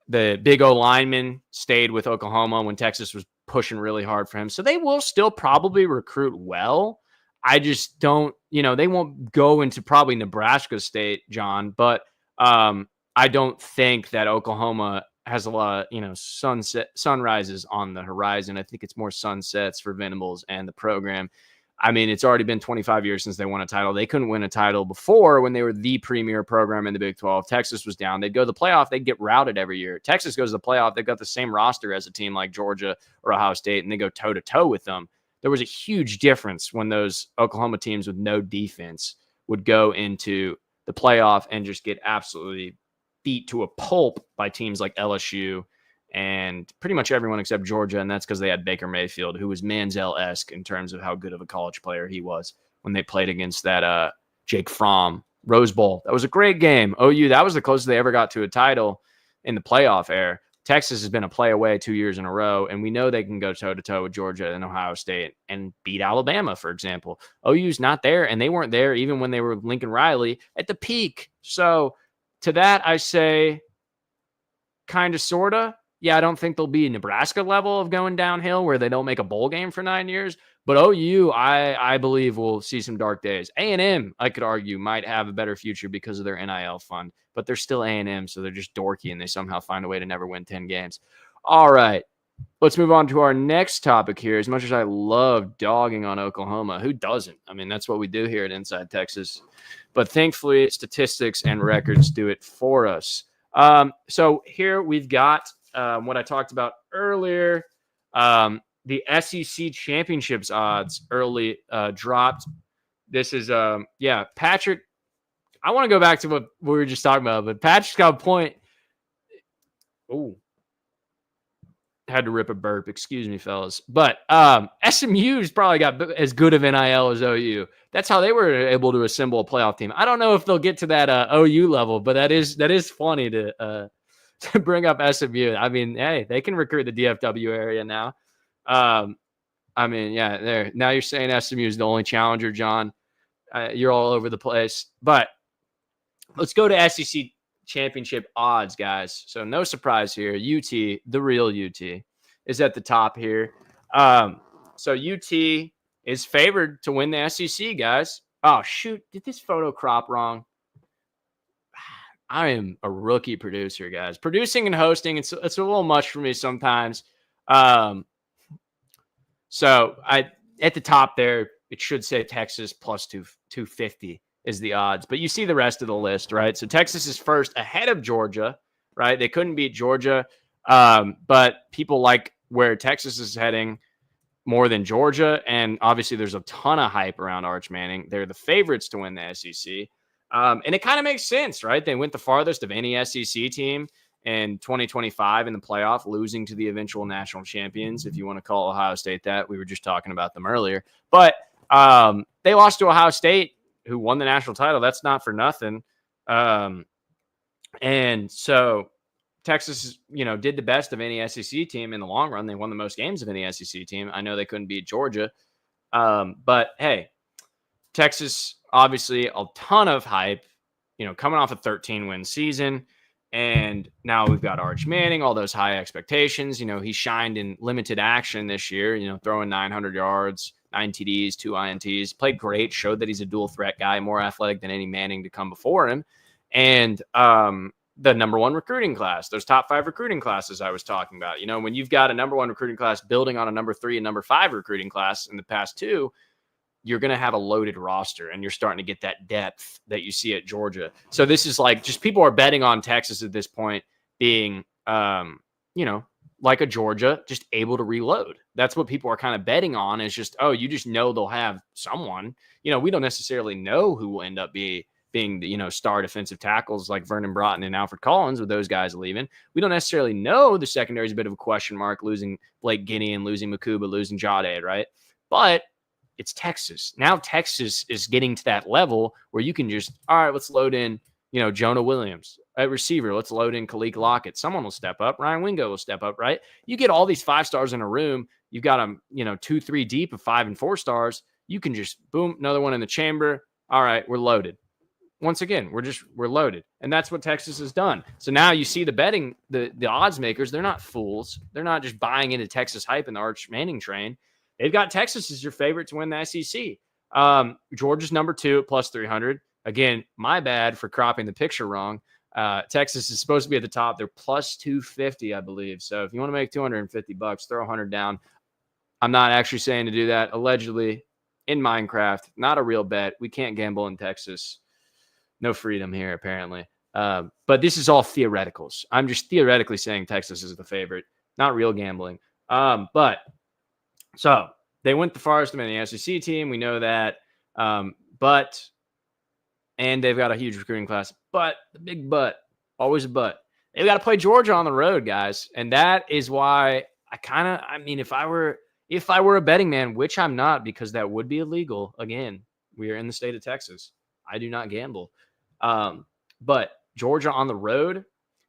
S1: the big O lineman, stayed with Oklahoma when Texas was pushing really hard for him. So they will still probably recruit well. I just don't, they won't go into probably Nebraska State, John, but I don't think that Oklahoma has a lot of, sunrises on the horizon. I think it's more sunsets for Venables and the program. I mean, it's already been 25 years since they won a title. They couldn't win a title before when they were the premier program in the Big 12. Texas was down. They'd go to the playoff. They'd get routed every year. Texas goes to the playoff. They've got the same roster as a team like Georgia or Ohio State, and they go toe-to-toe with them. There was a huge difference when those Oklahoma teams with no defense would go into the playoff and just get absolutely beat to a pulp by teams like LSU and pretty much everyone except Georgia, and that's because they had Baker Mayfield, who was Manziel-esque in terms of how good of a college player he was when they played against that Jake Fromm Rose Bowl. That was a great game. OU, that was the closest they ever got to a title in the playoff era. Texas has been a play away 2 years in a row, and we know they can go toe-to-toe with Georgia and Ohio State and beat Alabama, for example. OU's not there, and they weren't there even when they were Lincoln Riley at the peak. So to that, I say kind of, sort of. Yeah, I don't think they'll be Nebraska level of going downhill where they don't make a bowl game for 9 years. But OU, I believe, will see some dark days. A&M, I could argue, might have a better future because of their NIL fund. But they're still A&M, so they're just dorky, and they somehow find a way to never win 10 games. All right, let's move on to our next topic here. As much as I love dogging on Oklahoma, who doesn't? I mean, that's what we do here at Inside Texas. But thankfully, statistics and records do it for us. So here we've got what I talked about earlier. The SEC championships odds early dropped. This is, Patrick. I want to go back to what we were just talking about, but Patrick's got a point. Oh, had to rip a burp. Excuse me, fellas. But SMU's probably got as good of NIL as OU. That's how they were able to assemble a playoff team. I don't know if they'll get to that OU level, but that is funny to bring up SMU. I mean, hey, they can recruit the DFW area now. There. Now you're saying SMU is the only challenger, John. You're all over the place. But let's go to SEC championship odds, guys. So no surprise here. UT, the real UT, is at the top here. So UT is favored to win the SEC, guys. Oh, shoot. Did this photo crop wrong? I am a rookie producer, guys. Producing and hosting, it's a little much for me sometimes. So at the top there, it should say Texas plus 250 is the odds. But you see the rest of the list, right? So Texas is first ahead of Georgia, right? They couldn't beat Georgia. But people like where Texas is heading more than Georgia. And obviously there's a ton of hype around Arch Manning. They're the favorites to win the SEC. And it kind of makes sense, right? They went the farthest of any SEC team in 2025 in the playoff, losing to the eventual national champions, if you want to call Ohio State that. We were just talking about them earlier. But they lost to Ohio State, who won the national title. That's not for nothing. And so Texas, did the best of any SEC team in the long run. They won the most games of any SEC team. I know they couldn't beat Georgia. But, hey, Texas, obviously a ton of hype, coming off a 13-win season. And now we've got Arch Manning, all those high expectations. He shined in limited action this year, throwing 900 yards, 9 TDs, 2 INTs. Played great, showed that he's a dual threat guy, more athletic than any Manning to come before him. And the number one recruiting class, those top 5 recruiting classes I was talking about. When you've got a number 1 recruiting class building on a number 3 and number 5 recruiting class in the past 2, you're going to have a loaded roster, and you're starting to get that depth that you see at Georgia. So this is like, just people are betting on Texas at this point being, like a Georgia, just able to reload. That's what people are kind of betting on, is just, you just know they'll have someone. We don't necessarily know who will end up being the, star defensive tackles like Vernon Broughton and Alfred Collins, with those guys leaving. We don't necessarily know. The secondary is a bit of a question mark, losing Blake Guinea and losing Makuba, losing Jade, right? But it's Texas. Now Texas is getting to that level where you can just, all right, let's load in, Jonah Williams at receiver. Let's load in Khalil Lockett. Someone will step up. Ryan Wingo will step up, right? You get all these 5 stars in a room. You've got them, 2-3 deep of 5 and 4 stars. You can just, boom, another one in the chamber. All right, we're loaded. Once again, we're loaded. And that's what Texas has done. So now you see the betting, the odds makers, they're not fools. They're not just buying into Texas hype and the Arch Manning train. They've got Texas as your favorite to win the SEC. Georgia's number 2 at plus 300. Again, my bad for cropping the picture wrong. Texas is supposed to be at the top. They're plus 250, I believe. So if you want to make $250, throw 100 down. I'm not actually saying to do that. Allegedly, in Minecraft, not a real bet. We can't gamble in Texas. No freedom here, apparently. But this is all theoreticals. I'm just theoretically saying Texas is the favorite, not real gambling. So they went the farthest in the SEC team. We know that. And they've got a huge recruiting class. But, the big but, always a but. They've got to play Georgia on the road, guys. And that is why if I were a betting man, which I'm not, because that would be illegal. Again, we are in the state of Texas. I do not gamble. But Georgia on the road,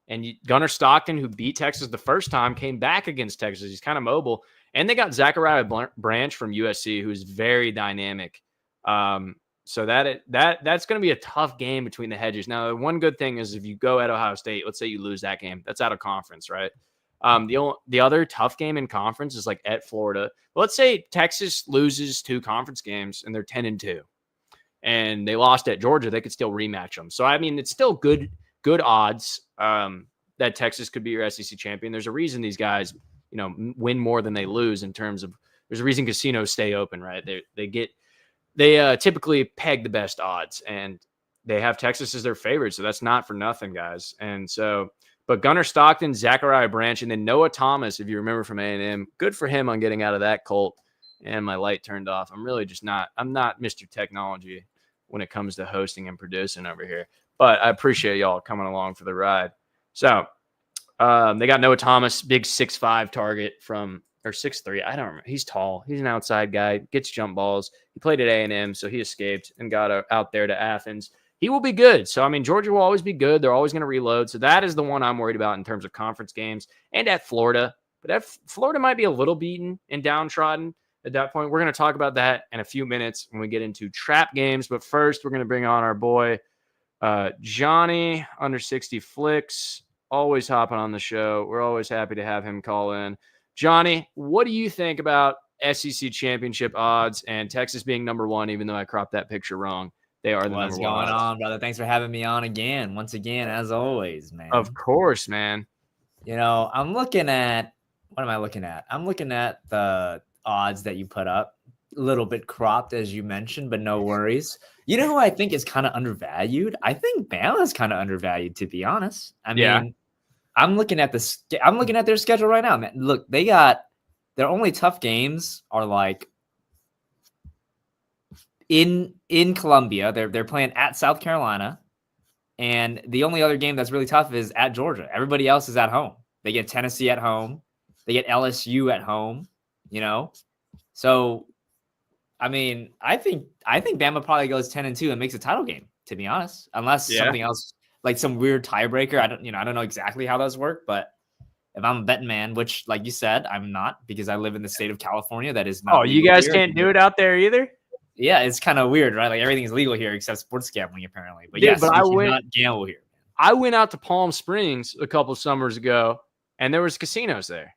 S1: and Gunnar Stockton, who beat Texas the first time, came back against Texas. He's kind of mobile. And they got Zachariah Branch from USC, who's very dynamic. So that's going to be a tough game between the hedges. Now, one good thing is if you go at Ohio State, let's say you lose that game, that's out of conference, right? The other tough game in conference is like at Florida. Let's say Texas loses 2 conference games and they're 10-2, and they lost at Georgia. They could still rematch them. So I mean, it's still good odds that Texas could be your SEC champion. There's a reason these guys, win more than they lose in terms of. There's a reason casinos stay open, right? They typically peg the best odds, and they have Texas as their favorite. So that's not for nothing, guys. And so. But Gunnar Stockton, Zachariah Branch, and then Noah Thomas, if you remember from A&M, good for him on getting out of that cult. And my light turned off. I'm not Mr. Technology when it comes to hosting and producing over here. But I appreciate y'all coming along for the ride. So they got Noah Thomas, big 6'5" target or 6'3". I don't remember. He's tall. He's an outside guy, gets jump balls. He played at A&M, so he escaped and got out there to Athens. He will be good. So, I mean, Georgia will always be good. They're always going to reload. So that is the one I'm worried about in terms of conference games, and at Florida. But Florida might be a little beaten and downtrodden at that point. We're going to talk about that in a few minutes when we get into trap games. But first, we're going to bring on our boy, Johnny, under 60 Flicks, always hopping on the show. We're always happy to have him call in. Johnny, what do you think about SEC championship odds and Texas being number 1, even though I cropped that picture wrong? They are the
S5: What's
S1: number 1
S5: going
S1: odds.
S5: on, brother? Thanks for having me on again. Once again, as always, man.
S1: Of course, man.
S5: I'm looking at what am I looking at? I'm looking at the odds that you put up. A little bit cropped, as you mentioned, but no worries. You know who I think is kind of undervalued? I think Bama's kind of undervalued, to be honest. I mean, I'm looking at their schedule right now, man. Look, their only tough games are like in Columbia. They're playing at South Carolina, and the only other game that's really tough is at Georgia. Everybody else is at home. They get Tennessee at home. They get LSU at home. So I mean, I think Bama probably goes 10-2 and makes a title game, to be honest, unless something else, like some weird tiebreaker. I don't know exactly how those work, but if I'm a betting man, which, like you said, I'm not, because I live in the state of California. That is not.
S1: Oh, you guys can't do it out there either?
S5: Yeah, it's kind of weird, right? Like everything is legal here except sports gambling, apparently. But
S1: dude,
S5: yes,
S1: but
S5: you cannot gamble here.
S1: I went out to Palm Springs a couple of summers ago, and there was casinos there.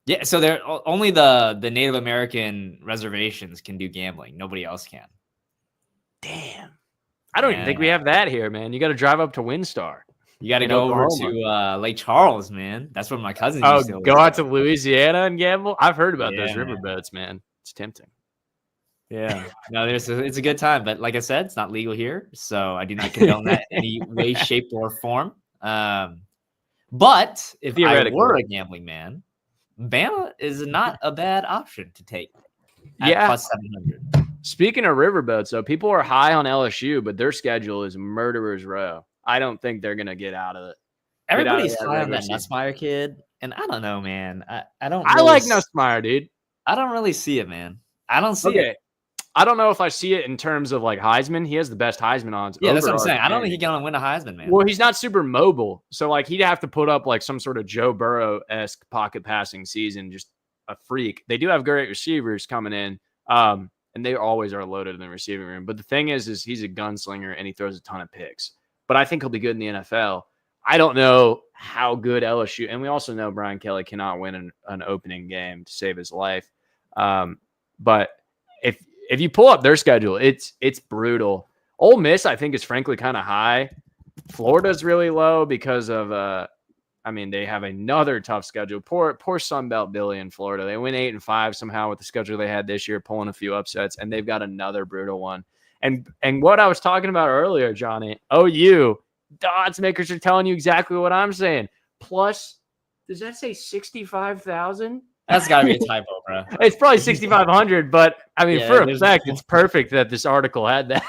S5: Yeah, so they're only the Native American reservations can do gambling. Nobody else can.
S1: Damn. I don't even think we have that here, man. You got to drive up to WinStar.
S5: You got to go over to Lake Charles, man. That's where my cousins used to live.
S1: Go out to Louisiana and gamble? I've heard about those riverboats, man. It's tempting.
S5: Yeah. No, it's a good time. But like I said, it's not legal here. So I do not condone that in any way, shape, or form. But if I were a gambling man, Bama is not a bad option to take at plus 700.
S1: Speaking of riverboats, though, people are high on LSU, but their schedule is murderer's row. I don't think they're going to get out of it.
S5: Everybody's high on that Nussmeier kid. And I don't know, man. I
S1: like Nussmeier, dude.
S5: I don't really see it, man. I don't see it.
S1: I don't know if I see it in terms of like Heisman. He has the best Heisman odds.
S5: Yeah, that's what I'm saying. I don't think he's going to win a Heisman, man.
S1: Well, he's not super mobile. So like he'd have to put up like some sort of Joe Burrow-esque pocket passing season, just a freak. They do have great receivers coming in, and they always are loaded in the receiving room. But the thing is he's a gunslinger and he throws a ton of picks. But I think he'll be good in the NFL. I don't know how good LSU, and we also know Brian Kelly cannot win an opening game to save his life. But if you pull up their schedule, it's brutal. Ole Miss, I think, is frankly kind of high. Florida's really low because of, they have another tough schedule. Poor Sunbelt Billy in Florida. They win 8-5 somehow with the schedule they had this year, pulling a few upsets, and they've got another brutal one. And what I was talking about earlier, Johnny, OU, the odds makers are telling you exactly what I'm saying. Plus, does that say 65,000?
S5: That's got to be a typo, bro.
S1: It's probably 6,500, but I mean, for a fact, it's perfect that this article had that.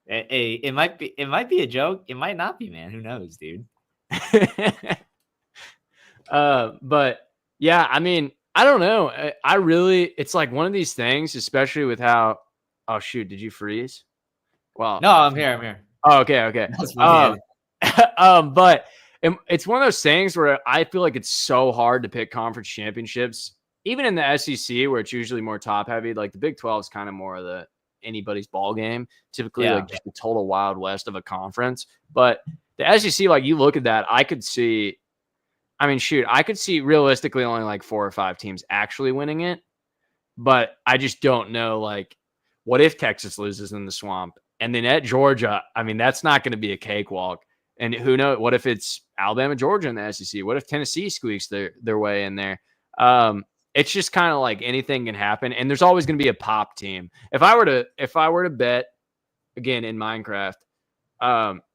S5: Hey, it might be a joke. It might not be, man. Who knows, dude?
S1: But yeah, I mean, I don't know. It's like one of these things, especially with how. Oh shoot! Did you freeze? Well,
S5: no, I'm here.
S1: Oh, okay.
S5: That's funny.
S1: But it's one of those things where I feel like it's so hard to pick conference championships, even in the SEC where it's usually more top heavy. Like the Big 12 is kind of more of the anybody's ball game, typically like just the total wild west of a conference. But the SEC, like you look at that, I could see realistically only like 4 or 5 teams actually winning it. But I just don't know, like, what if Texas loses in the swamp? And then at Georgia, I mean, that's not going to be a cakewalk. And who knows? What if it's Alabama, Georgia in the SEC? What if Tennessee squeaks their way in there? It's just kind of like anything can happen. And there's always going to be a pop team. If I were to bet again in Minecraft,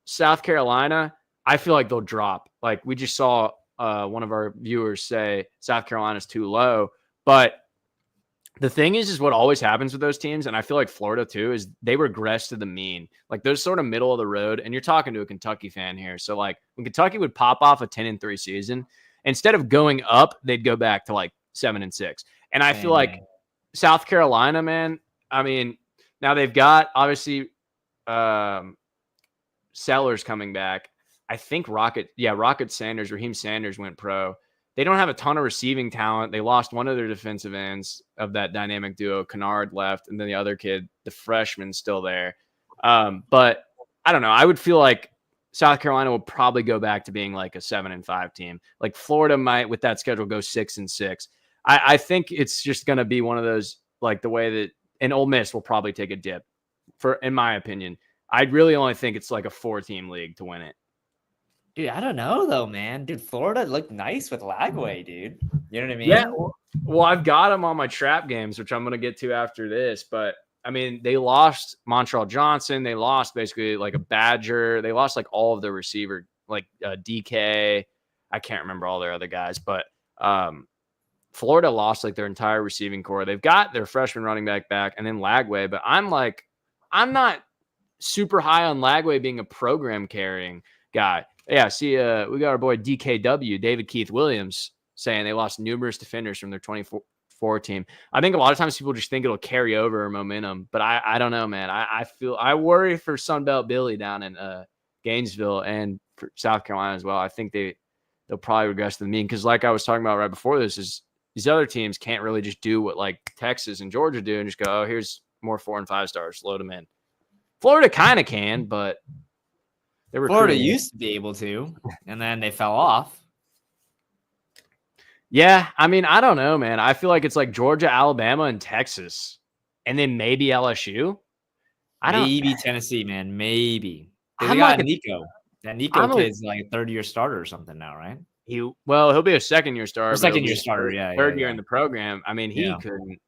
S1: South Carolina, I feel like they'll drop. Like we just saw one of our viewers say South Carolina's too low, but the thing is what always happens with those teams, and I feel like Florida too, is they regress to the mean. Like those sort of middle of the road, and you're talking to a Kentucky fan here. So like when Kentucky would pop off a 10-3 season, instead of going up, they'd go back to like 7-6. And I feel like South Carolina, man, I mean, now they've got obviously Sellers coming back. I think Raheem Sanders went pro. They don't have a ton of receiving talent. They lost one of their defensive ends of that dynamic duo. Kennard left, and then the other kid, the freshman's still there. But I don't know. I would feel like South Carolina will probably go back to being like a 7-5 team. Like Florida might, with that schedule, go 6-6. I think it's just going to be one of those, like the way that, and Ole Miss will probably take a dip, in my opinion. I really only think it's like a 4-team league to win it.
S5: Dude, I don't know though, man. Dude, Florida looked nice with Lagway, dude. You know what I mean?
S1: Yeah. Well, I've got them on my trap games, which I'm going to get to after this. But I mean, they lost Montreal Johnson. They lost basically like a Badger. They lost like all of their receiver, like DK. I can't remember all their other guys, but Florida lost like their entire receiving core. They've got their freshman running back, and then Lagway. But I'm not super high on Lagway being a program carrying guy. Yeah, see, we got our boy DKW, David Keith Williams, saying they lost numerous defenders from their 24 team. I think a lot of times people just think it'll carry over momentum, but I don't know, man. I worry for Sunbelt Billy down in Gainesville and for South Carolina as well. I think they'll probably regress to the mean because, like I was talking about right before this, is these other teams can't really just do what like Texas and Georgia do and just go, oh, here's more 4 and 5 stars, load them in. Florida kind of can, but
S5: Florida used to be able to, and then they fell off.
S1: Yeah, I mean, I don't know, man. I feel like it's like Georgia, Alabama, and Texas, and then maybe LSU.
S5: Maybe Tennessee, man. Maybe. They got Nico. That Nico kid's like a third-year starter or something now, right?
S1: He'll be a second-year starter.
S5: Second-year starter, yeah.
S1: Third year in the program. I mean, he couldn't.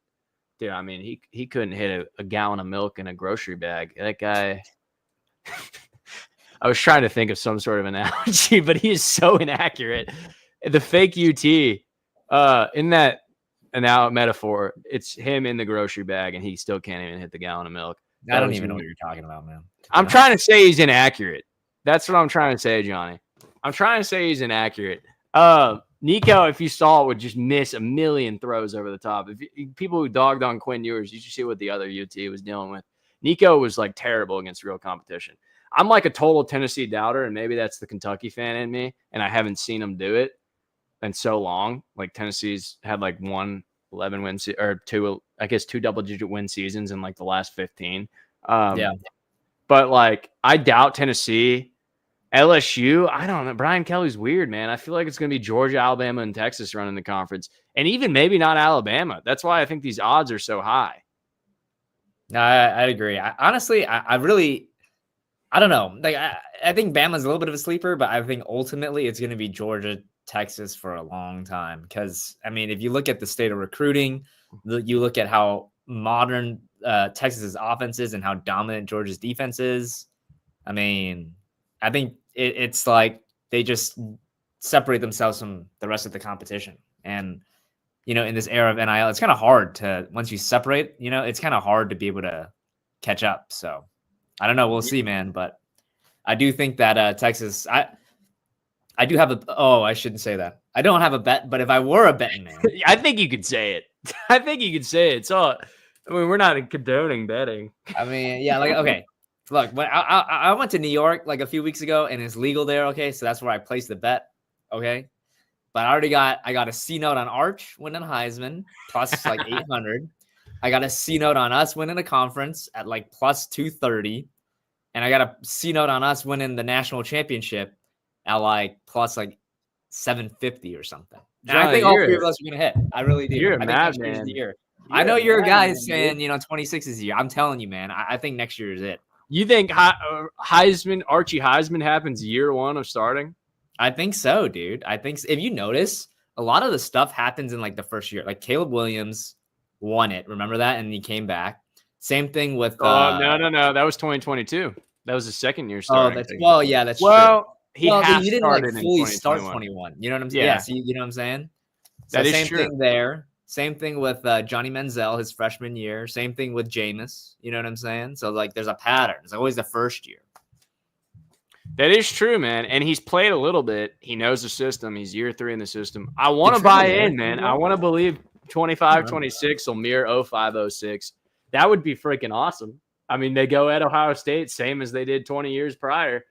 S1: Dude, I mean, he couldn't hit a gallon of milk in a grocery bag. That guy. I was trying to think of some sort of analogy, but he is so inaccurate. The fake UT, in that metaphor, it's him in the grocery bag, and he still can't even hit the gallon of milk.
S5: I don't even know what you're talking about, man.
S1: I'm trying to say he's inaccurate. That's what I'm trying to say, Johnny. I'm trying to say he's inaccurate. Nico, if you saw it, would just miss a million throws over the top. People who dogged on Quinn Ewers, you should see what the other UT was dealing with. Nico was like terrible against real competition. I'm like a total Tennessee doubter, and maybe that's the Kentucky fan in me, and I haven't seen them do it in so long. Like Tennessee's had like 1 11-win or 2 double-digit win seasons in like the last 15. But like I doubt Tennessee. LSU, I don't know. Brian Kelly's weird, man. I feel like it's going to be Georgia, Alabama, and Texas running the conference, and even maybe not Alabama. That's why I think these odds are so high.
S5: No, I agree. Honestly, I don't know. Like I think Bama's a little bit of a sleeper, but I think ultimately it's going to be Georgia, Texas for a long time. Because I mean, if you look at the state of recruiting, you look at how modern Texas's offense is and how dominant Georgia's defense is. I mean, I think it's like they just separate themselves from the rest of the competition. And in this era of NIL, it's kind of hard to once you separate. It's kind of hard to be able to catch up. So. I don't know. We'll see, man. But I do think that Texas, I do have I shouldn't say that. I don't have a bet, but if I were a betting man.
S1: I think you could say it. I think you could say it. So, I mean, we're not condoning betting.
S5: I mean, yeah, like, okay. Look, when I went to New York like a few weeks ago, and it's legal there. Okay, so that's where I placed the bet. Okay, but I got a C note on Arch winning Heisman plus like 800. I got a C note on us winning a conference at like plus 230, and I got a C note on us winning the national championship at like plus like 750 or something. And I think all three of us are gonna hit. I really do.
S1: You're a
S5: I think next year's
S1: madman.
S5: the year. I know you're a guy saying 26 is the year. I'm telling you, man. I think next year is it.
S1: You think Heisman, Archie Heisman happens year one of starting?
S5: I think so, dude. I think if you notice, a lot of the stuff happens in like the first year. Like Caleb Williams won it. Remember that? And he came back. Same thing with.
S1: No. That was 2022. That was the second year starting.
S5: That's true.
S1: He
S5: didn't like
S1: in
S5: fully start
S1: 2021.
S5: 21. You know what I'm saying?
S1: Yeah.
S5: See, you know what I'm saying? So
S1: That is
S5: same
S1: true.
S5: thing there. Same thing with Johnny Manziel, his freshman year. Same thing with Jameis. You know what I'm saying? So like, there's a pattern. It's always the first year.
S1: That is true, man. And he's played a little bit. He knows the system. He's year 3 in the system. I want to buy in, man. I want to believe 25, 26 will mirror 05, 06. That would be freaking awesome. I mean, they go at Ohio State, same as they did 20 years prior.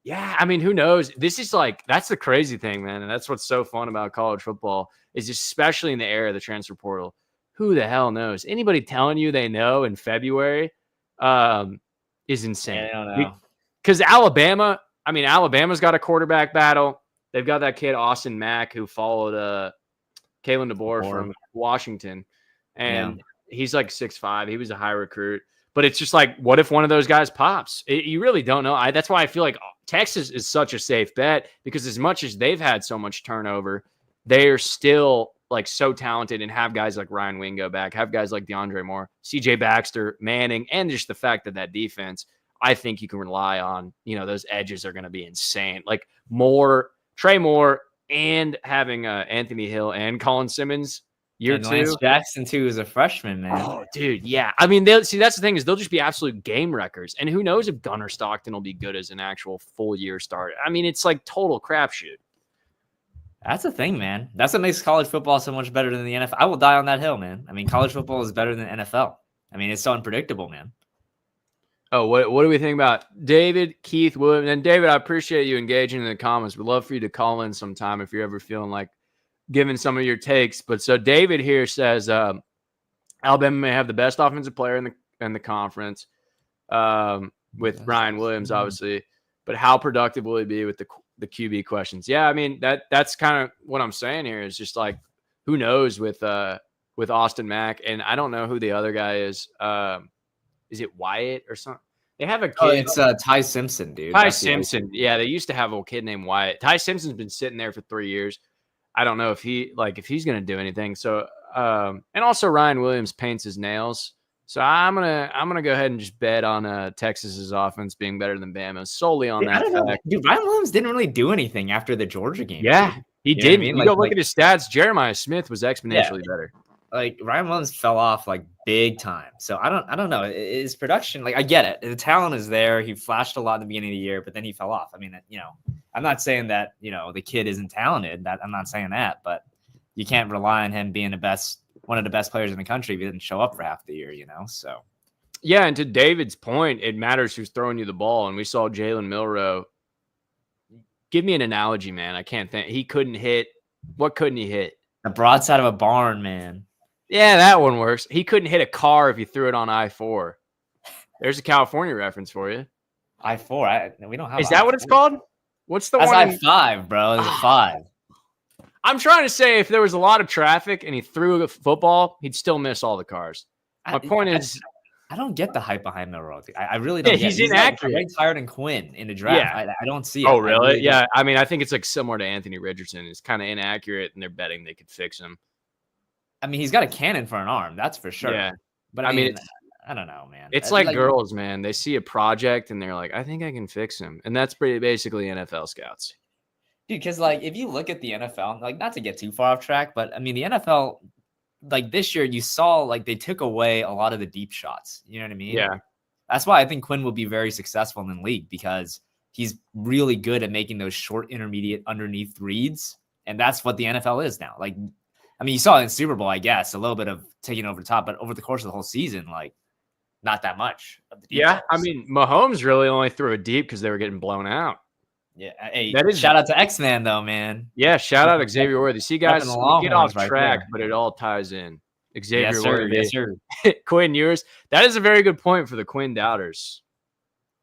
S1: Yeah, I mean, who knows? This is like, that's the crazy thing, man. And that's what's so fun about college football is especially in the era of the transfer portal. Who the hell knows? Anybody telling you they know in February is insane.
S5: Yeah, I don't know.
S1: Because Alabama's got a quarterback battle. They've got that kid, Austin Mack, who followed Kalen DeBoer from Washington. And he's like 6'5". He was a high recruit. But it's just like, what if one of those guys pops? You really don't know. That's why I feel like Texas is such a safe bet, because as much as they've had so much turnover, they are still like so talented and have guys like Ryan Wingo back, have guys like DeAndre Moore, CJ Baxter, Manning, and just the fact that defense, I think you can rely on, those edges are going to be insane. Like Trey Moore, and having Anthony Hill and Colin Simmons year
S5: and
S1: 2.
S5: Lance Jackson too is a freshman, man.
S1: Oh, dude, yeah. I mean, that's the thing is they'll just be absolute game wreckers. And who knows if Gunnar Stockton will be good as an actual full year start. I mean, it's like total crapshoot.
S5: That's the thing, man. That's what makes college football so much better than the NFL. I will die on that hill, man. I mean, college football is better than NFL. I mean, it's so unpredictable, man.
S1: Oh, what do we think about David, Keith, William? And David, I appreciate you engaging in the comments. We'd love for you to call in sometime if you're ever feeling like giving some of your takes. But so David here says Alabama may have the best offensive player in the conference with Ryan Williams, obviously. But how productive will he be with the QB questions? Yeah, I mean that's kind of what I'm saying here. Is just like, who knows with Austin Mack, and I don't know who the other guy is. Is it Wyatt or something? They have a kid.
S5: Oh, it's Ty Simpson, dude.
S1: Ty Simpson. Yeah, they used to have a kid named Wyatt. Ty Simpson's been sitting there for 3 years. I don't know if he's going to do anything. So, and also Ryan Williams paints his nails. So I'm gonna go ahead and just bet on Texas's offense being better than Bama's solely on that fact.
S5: Dude, Ryan Williams didn't really do anything after the Georgia game.
S1: Yeah,
S5: dude.
S1: he did. I mean? You go look at his stats. Jeremiah Smith was exponentially better.
S5: Like Ryan Williams fell off like big time. So I don't know. His production, like I get it. The talent is there. He flashed a lot at the beginning of the year, but then he fell off. I mean, I'm not saying that, the kid isn't talented. I'm not saying that, but you can't rely on him being one of the best players in the country if he didn't show up for half the year, So
S1: yeah, and to David's point, it matters who's throwing you the ball. And we saw Jalen Milroe. Give me an analogy, man. I can't think. He couldn't hit. What couldn't he hit?
S5: The broadside of a barn, man.
S1: Yeah, that one works. He couldn't hit a car if you threw it on I-4. There's a California reference for you.
S5: I-4. We don't have.
S1: Is that what it's called? What's the
S5: That's
S1: one?
S5: I-5, bro. It's a 5.
S1: I'm trying to say if there was a lot of traffic and he threw a football, he'd still miss all the cars. My point is,
S5: I don't get the hype behind Milroe. I really don't.
S1: Yeah, he's inaccurate.
S5: Like higher than Quinn in the draft.
S1: Yeah.
S5: I don't see it.
S1: Oh, really? Yeah. I mean, I think it's like similar to Anthony Richardson. It's kind of inaccurate, and they're betting they could fix him.
S5: I mean, he's got a cannon for an arm. That's for sure.
S1: Yeah.
S5: But I mean, I don't know, man.
S1: It's like girls, man. They see a project and they're like, I think I can fix him. And that's basically NFL scouts.
S5: Dude, because like if you look at the NFL, like not to get too far off track, but I mean the NFL, like this year you saw like they took away a lot of the deep shots. You know what I mean?
S1: Yeah.
S5: That's why I think Quinn will be very successful in the league because he's really good at making those short, intermediate, underneath reads. And that's what the NFL is now. Like, I mean, you saw it in Super Bowl, I guess, a little bit of taking over the top, but over the course of the whole season, like not that much of the
S1: Yeah, I
S5: details.
S1: mean, Mahomes really only threw it deep because they were getting blown out.
S5: Yeah. Hey,
S1: That is-
S5: shout out to X-Man though, man.
S1: Yeah, shout out Xavier Worthy. See, guys,
S5: Repping the
S1: we get off
S5: Longhorns right
S1: track,
S5: there.
S1: but it all ties in. Xavier
S5: Yes, sir.
S1: Worthy.
S5: Yes, sir.
S1: Quinn Ewers. That is a very good point for the Quinn doubters.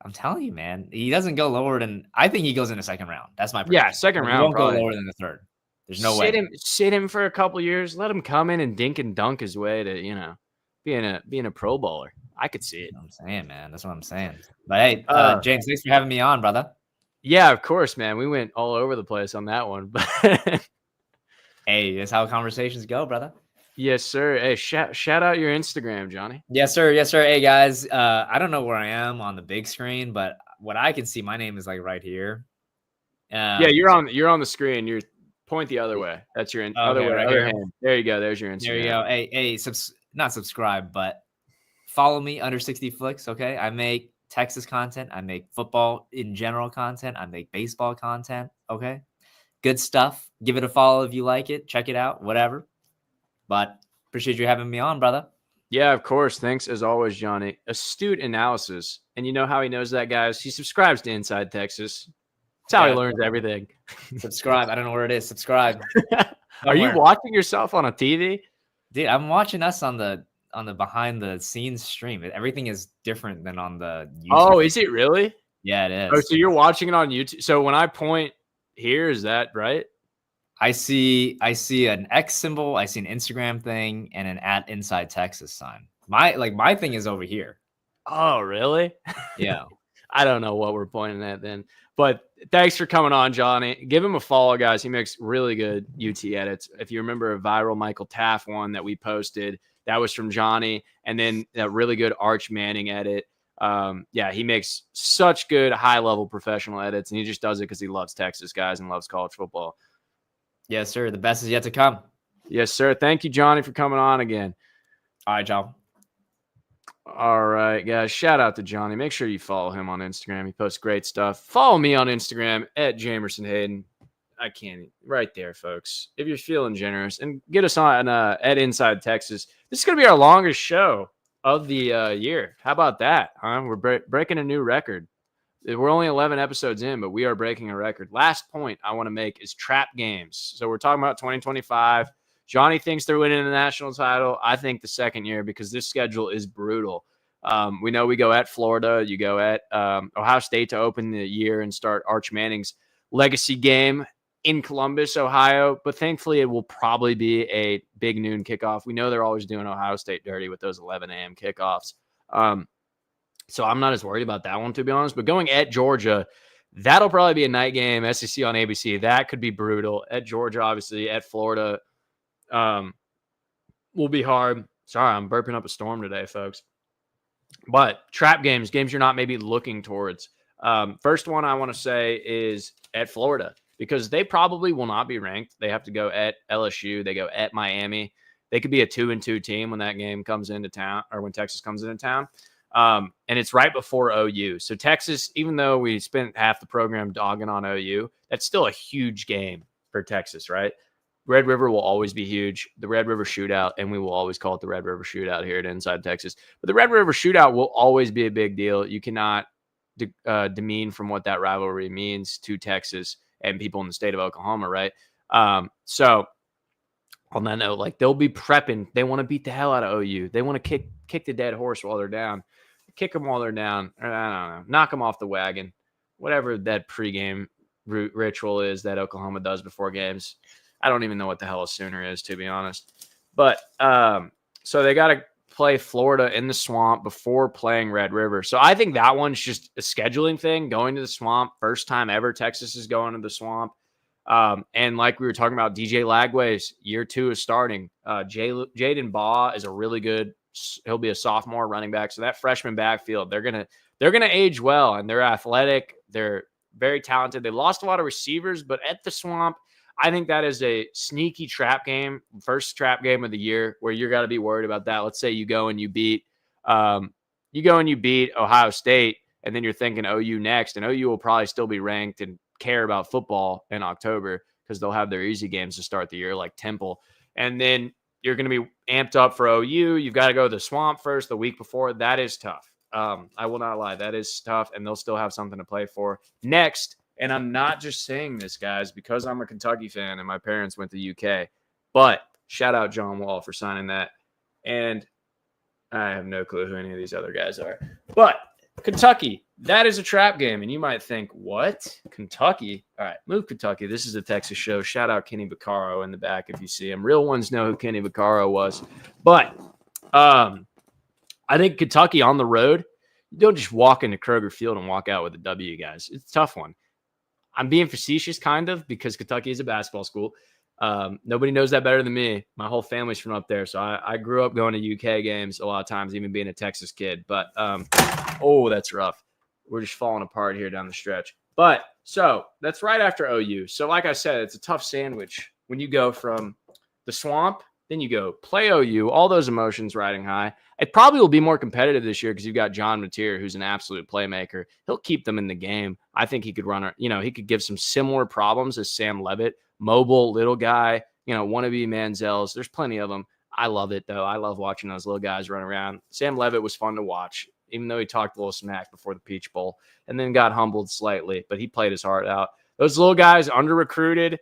S5: I'm telling you, man. He doesn't go lower than. I think he goes in the second round. That's my
S1: Yeah,
S5: prediction.
S1: second
S5: He
S1: round,
S5: won't
S1: probably.
S5: go lower than the third. There's no way.
S1: Sit him for a couple years. Let him come in and dink and dunk his way to being a Pro Bowler. I could see it.
S5: That's what I'm saying, man. That's what I'm saying. But hey, James, thanks for having me on, brother.
S1: Yeah, of course, man. We went all over the place on that one, but
S5: Hey, that's how conversations go, brother.
S1: yes, sir. Hey, shout out your Instagram, Johnny.
S5: Yes, sir. Yes, sir. Hey, guys. I don't know where I am on the big screen, but what I can see, my name is like right here.
S1: Yeah, you're on the screen. You're point the other way. That's your other way.
S5: right
S1: Other
S5: here.
S1: hand. There you go. There's your Instagram.
S5: There you go. Hey, not subscribe, but follow me under 60 Flicks. Okay, I make Texas content. I make football in general content. I make baseball content. Okay, good stuff. Give it a follow if you like it. Check it out. Whatever. But appreciate you having me on, brother.
S1: Yeah, of course. Thanks as always, Johnny. Astute analysis, and you know how he knows that, guys. He subscribes to Inside Texas. That's how he learns everything.
S5: Subscribe. I don't know where it is. Subscribe.
S1: Are you watching yourself on a TV?
S5: Dude, I'm watching us on the behind the scenes stream. Everything is different than on the YouTube.
S1: Oh, is it really?
S5: Yeah, it is.
S1: Oh, so you're watching it on YouTube. So when I point here, is that right?
S5: I see an X symbol, I see an Instagram thing, and an @Inside Texas sign. My thing is over here.
S1: Oh, really?
S5: Yeah.
S1: I don't know what we're pointing at then. But thanks for coming on, Johnny. Give him a follow, guys. He makes really good UT edits. If you remember a viral Michael Taff one that we posted, that was from Johnny. And then a really good Arch Manning edit. Yeah, he makes such good high-level professional edits, and he just does it because he loves Texas, guys, and loves college football.
S5: Yes, sir. The best is yet to come.
S1: Yes, sir. Thank you, Johnny, for coming on again.
S5: All right, y'all.
S1: All right, guys. Shout out to Johnny. Make sure you follow him on Instagram. He posts great stuff. Follow me on Instagram @Jamerson Hayden. I can't. Right there, folks. If you're feeling generous, and get us on at Inside Texas. This is going to be our longest show of the year. How about that? Huh? We're breaking a new record. We're only 11 episodes in, but we are breaking a record. Last point I want to make is trap games. So we're talking about 2025. Johnny thinks they're winning the national title. I think the second year, because this schedule is brutal. We know we go at Florida. You go at Ohio State to open the year and start Arch Manning's legacy game in Columbus, Ohio. But thankfully, it will probably be a big noon kickoff. We know they're always doing Ohio State dirty with those 11 a.m. kickoffs. So I'm not as worried about that one, to be honest. But going at Georgia, that'll probably be a night game. SEC on ABC. That could be brutal. At Georgia, obviously. At Florida, will be hard. Sorry, I'm burping up a storm today, folks. But trap games you're not maybe looking towards. First one I want to say is at Florida, because they probably will not be ranked. They have to go at LSU. They go at Miami. They could be a 2-2 team when that game comes into town, or when Texas comes into town. And it's right before OU. So Texas, even though we spent half the program dogging on OU, that's still a huge game for Texas, right? Red River will always be huge. The Red River Shootout, and we will always call it the Red River Shootout here at Inside Texas. But the Red River Shootout will always be a big deal. You cannot demean from what that rivalry means to Texas and people in the state of Oklahoma, right? So on that note, like, they'll be prepping. They want to beat the hell out of OU. They want to kick the dead horse while they're down. Kick them while they're down. I don't know. Knock them off the wagon. Whatever that pregame ritual is that Oklahoma does before games. I don't even know what the hell a Sooner is, to be honest. But so they got to play Florida in the Swamp before playing Red River. So I think that one's just a scheduling thing, going to the Swamp. First time ever Texas is going to the Swamp. And like we were talking about, DJ Lagway's year 2 is starting. Jaden Baugh is a really good. He'll be a sophomore running back. So that freshman backfield, they're gonna age well, and they're athletic. They're very talented. They lost a lot of receivers, but at the Swamp, I think that is a sneaky trap game, first trap game of the year, where you're got to be worried about that. Let's say you go and you beat Ohio State, and then you're thinking OU next, and OU will probably still be ranked and care about football in October because they'll have their easy games to start the year, like Temple. And then you're going to be amped up for OU. You've got to go to the Swamp first the week before. That is tough. I will not lie. That is tough, and they'll still have something to play for. Next, and I'm not just saying this, guys, because I'm a Kentucky fan and my parents went to UK, but shout out John Wall for signing that. And I have no clue who any of these other guys are. But Kentucky, that is a trap game. And you might think, what? Kentucky? All right, move Kentucky. This is a Texas show. Shout out Kenny Vaccaro in the back if you see him. Real ones know who Kenny Vaccaro was. But I think Kentucky on the road, you don't just walk into Kroger Field and walk out with a W, guys. It's a tough one. I'm being facetious, kind of, because Kentucky is a basketball school. Nobody knows that better than me. My whole family's from up there, so I grew up going to UK games a lot of times, even being a Texas kid. But oh, that's rough. We're just falling apart here down the stretch. But so that's right after OU. So like I said, it's a tough sandwich when you go from the Swamp, then you go play OU, all those emotions riding high. It probably will be more competitive this year because you've got John Mateer, who's an absolute playmaker. He'll keep them in the game. I think he could run, he could give some similar problems as Sam Levitt. Mobile, little guy, wannabe Manziels. There's plenty of them. I love it, though. I love watching those little guys run around. Sam Levitt was fun to watch, even though he talked a little smack before the Peach Bowl and then got humbled slightly, but he played his heart out. Those little guys, under-recruited,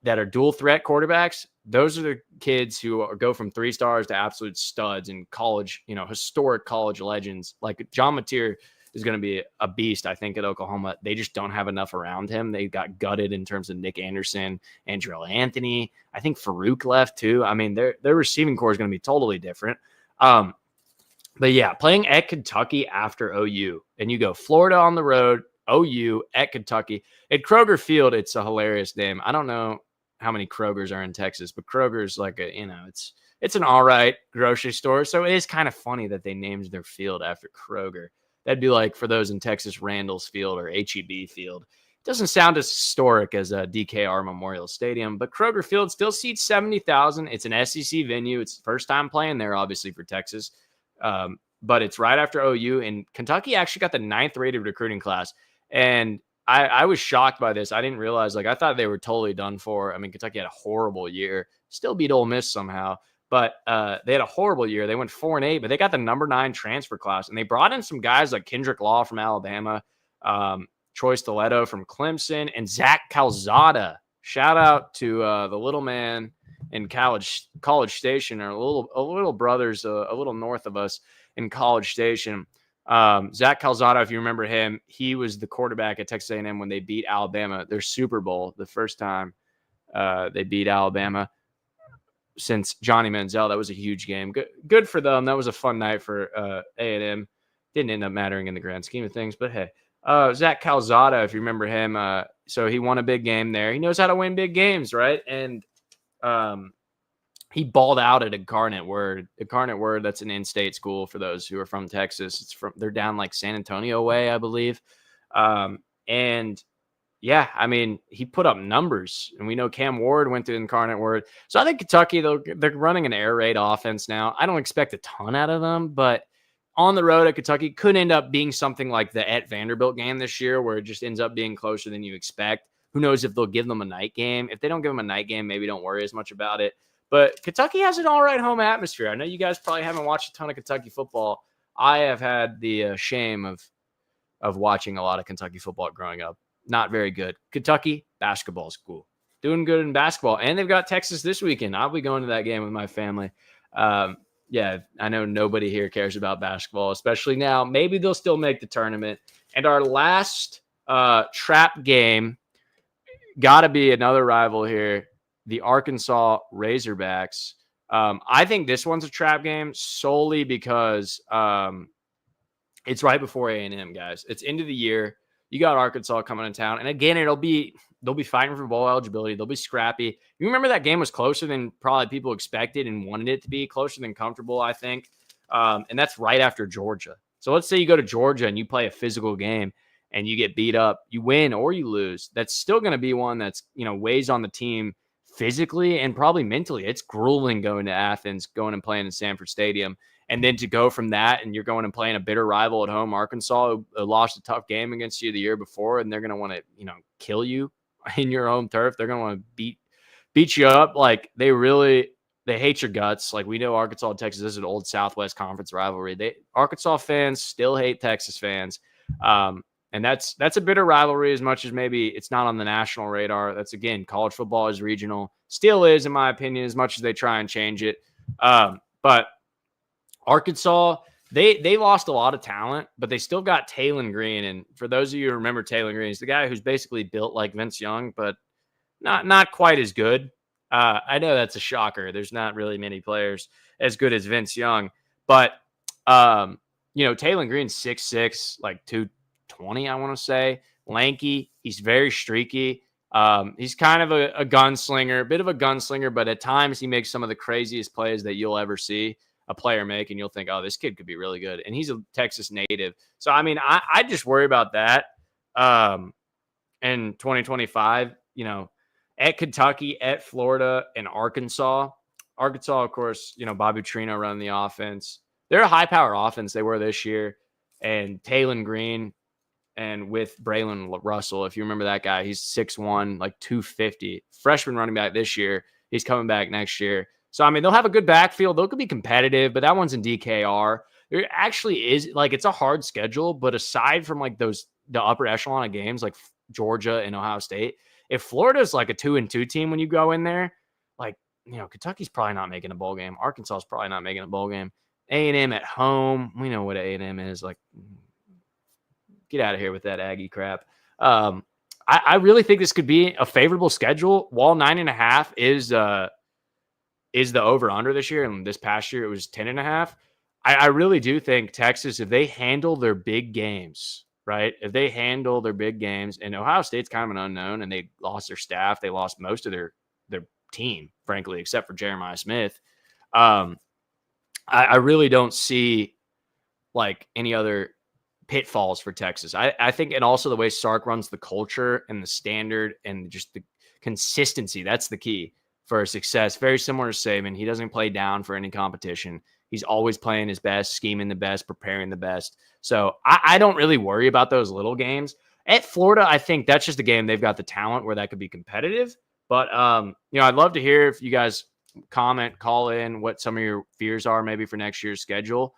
S1: that are dual threat quarterbacks, those are the kids who go from 3 stars to absolute studs in college, historic college legends. Like John Mateer is going to be a beast, I think, at Oklahoma. They just don't have enough around him. They got gutted in terms of Nick Anderson, Andrell Anthony. I think Farouk left too. I mean, their receiving core is going to be totally different. But yeah, playing at Kentucky after OU, and you go Florida on the road, OU at Kentucky. At Kroger Field, it's a hilarious name. I don't know how many Krogers are in Texas, but Kroger's like it's an all right grocery store. So it is kind of funny that they named their field after Kroger. That'd be like for those in Texas, Randall's Field or HEB Field. It doesn't sound as historic as a DKR Memorial Stadium, but Kroger Field still seats 70,000. It's an SEC venue. It's the first time playing there, obviously, for Texas. But it's right after OU, and Kentucky actually got the 9th rated recruiting class. And I was shocked by this. I didn't realize, I thought they were totally done for. I mean, Kentucky had a horrible year, still beat Ole Miss somehow, but they had a horrible year. They went 4-8, but they got the number 9 transfer class, and they brought in some guys like Kendrick Law from Alabama, Troy Stiletto from Clemson, and Zach Calzada. Shout out to the little man in College Station, or a little brothers a little north of us in College Station. Zach Calzada, if you remember him, he was the quarterback at Texas A&M when they beat Alabama, their Super Bowl, the first time they beat Alabama since Johnny Manziel. That was a huge game. Good for them. That was a fun night for A&M. Didn't end up mattering in the grand scheme of things, but hey, Zach Calzada, if you remember him, so he won a big game there. He knows how to win big games, right? And he balled out at Incarnate Word. Incarnate Word, that's an in-state school for those who are from Texas. They're down like San Antonio way, I believe. And yeah, I mean, he put up numbers, and we know Cam Ward went to Incarnate Word. So I think Kentucky, they're running an air raid offense now. I don't expect a ton out of them, but on the road at Kentucky could end up being something like the at Vanderbilt game this year, where it just ends up being closer than you expect. Who knows if they'll give them a night game? If they don't give them a night game, maybe don't worry as much about it. But Kentucky has an all right home atmosphere. I know you guys probably haven't watched a ton of Kentucky football. I have had the shame of watching a lot of Kentucky football growing up. Not very good. Kentucky basketball school, doing good in basketball, and they've got Texas this weekend. I'll be going to that game with my family. Yeah, I know nobody here cares about basketball, especially now. Maybe they'll still make the tournament. And our last trap game, got to be another rival here, the Arkansas Razorbacks. I think this one's a trap game solely because it's right before A&M, guys. It's end of the year. You got Arkansas coming to town. And again, they'll be fighting for bowl eligibility. They'll be scrappy. You remember that game was closer than probably people expected and wanted it to be, closer than comfortable, I think. And that's right after Georgia. So let's say you go to Georgia and you play a physical game and you get beat up, you win or you lose. That's still going to be one that's, weighs on the team physically and probably mentally. It's grueling going to Athens, going and playing in Sanford Stadium. And then to go from that, and you're going and playing a bitter rival at home, Arkansas, who lost a tough game against you the year before, and they're going to want to, kill you in your home turf. They're going to want to beat you up. Like, they really they hate your guts. Like we know Arkansas and Texas is an old Southwest Conference rivalry. Arkansas fans still hate Texas fans. And that's a bitter rivalry as much as maybe it's not on the national radar. That's, again, college football is regional. Still is, in my opinion, as much as they try and change it. But Arkansas, they lost a lot of talent, but they still got Taylon Green. And for those of you who remember Taylon Green, he's the guy who's basically built like Vince Young, but not quite as good. I know that's a shocker. There's not really many players as good as Vince Young. But, Taylon Green's 6'6", like 220, I want to say. Lanky. He's very streaky. He's kind of a gunslinger, a bit of a gunslinger, but at times he makes some of the craziest plays that you'll ever see a player make, and you'll think, oh, this kid could be really good. And he's a Texas native. So, I mean, I just worry about that in 2025, at Kentucky, at Florida, and Arkansas. Arkansas, of course, Bobby Petrino running the offense. They're a high-power offense. They were this year. And Taylon Green and with Braylon Russell, if you remember that guy, he's 6'1", like 250. Freshman running back this year. He's coming back next year. So, I mean, they'll have a good backfield. They'll be competitive, but that one's in DKR. There actually is, like, it's a hard schedule, but aside from, like, the upper echelon of games, like Georgia and Ohio State, if Florida's like a 2-2 team when you go in there, like, Kentucky's probably not making a bowl game. Arkansas's probably not making a bowl game. A&M at home, we know what A&M is. Like, get out of here with that Aggie crap. I really think this could be a favorable schedule. While 9.5 is the over-under this year, and this past year it was 10.5. I really do think Texas, if they handle their big games, right? If they handle their big games, and Ohio State's kind of an unknown, and they lost their staff, they lost most of their team, frankly, except for Jeremiah Smith. I really don't see like any other pitfalls for Texas. I think, and also the way Sark runs the culture and the standard and just the consistency, that's the key for success. Very similar to Saban. He doesn't play down for any competition. He's always playing his best, scheming the best, preparing the best. So I don't really worry about those little games. At Florida, I think that's just a game they've got the talent where that could be competitive. But, I'd love to hear if you guys comment, call in what some of your fears are maybe for next year's schedule.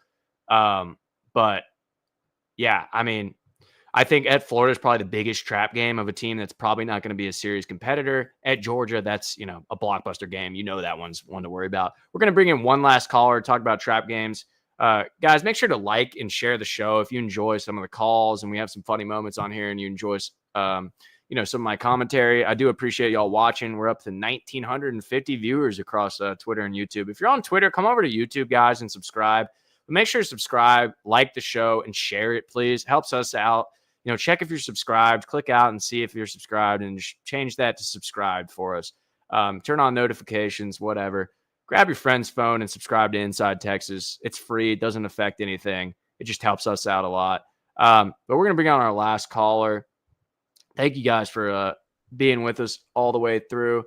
S1: But, yeah, I mean, I think at Florida is probably the biggest trap game of a team that's probably not going to be a serious competitor. At Georgia, that's, a blockbuster game. That one's one to worry about. We're going to bring in one last caller, talk about trap games. Guys, make sure to like and share the show if you enjoy some of the calls and we have some funny moments on here and you enjoy, some of my commentary. I do appreciate y'all watching. We're up to 1,950 viewers across Twitter and YouTube. If you're on Twitter, come over to YouTube, guys, and subscribe. But make sure to subscribe, like the show, and share it, please. Helps us out. Check if you're subscribed. Click out and see if you're subscribed and change that to subscribed for us. Turn on notifications, whatever. Grab your friend's phone and subscribe to Inside Texas. It's free. It doesn't affect anything. It just helps us out a lot. But we're going to bring on our last caller. Thank you guys for being with us all the way through.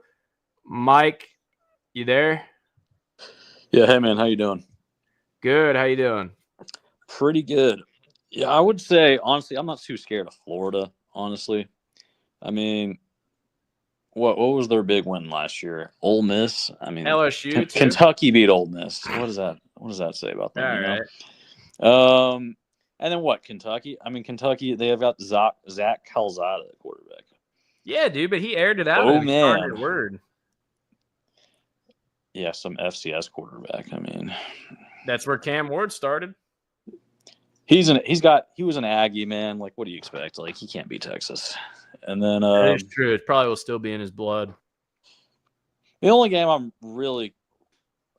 S1: Mike, you there?
S6: Yeah, hey, man. How you doing?
S1: Good. How you doing?
S6: Pretty good. Yeah, I would say, honestly, I'm not too scared of Florida, honestly. I mean, what was their big win last year? Ole Miss? I mean,
S1: LSU, too?
S6: Kentucky beat Ole Miss. What does that say about them?
S1: All right.
S6: And then what? Kentucky? I mean, Kentucky, they have got Zach Calzada at quarterback.
S1: Yeah, dude, but he aired it out.
S6: Oh, man.
S1: Word.
S6: Yeah, some FCS quarterback. I mean,
S1: that's where Cam Ward started.
S6: He was an Aggie, man. Like, what do you expect? Like, he can't beat Texas. And then
S1: that is true. It probably will still be in his blood.
S6: The only game I'm really,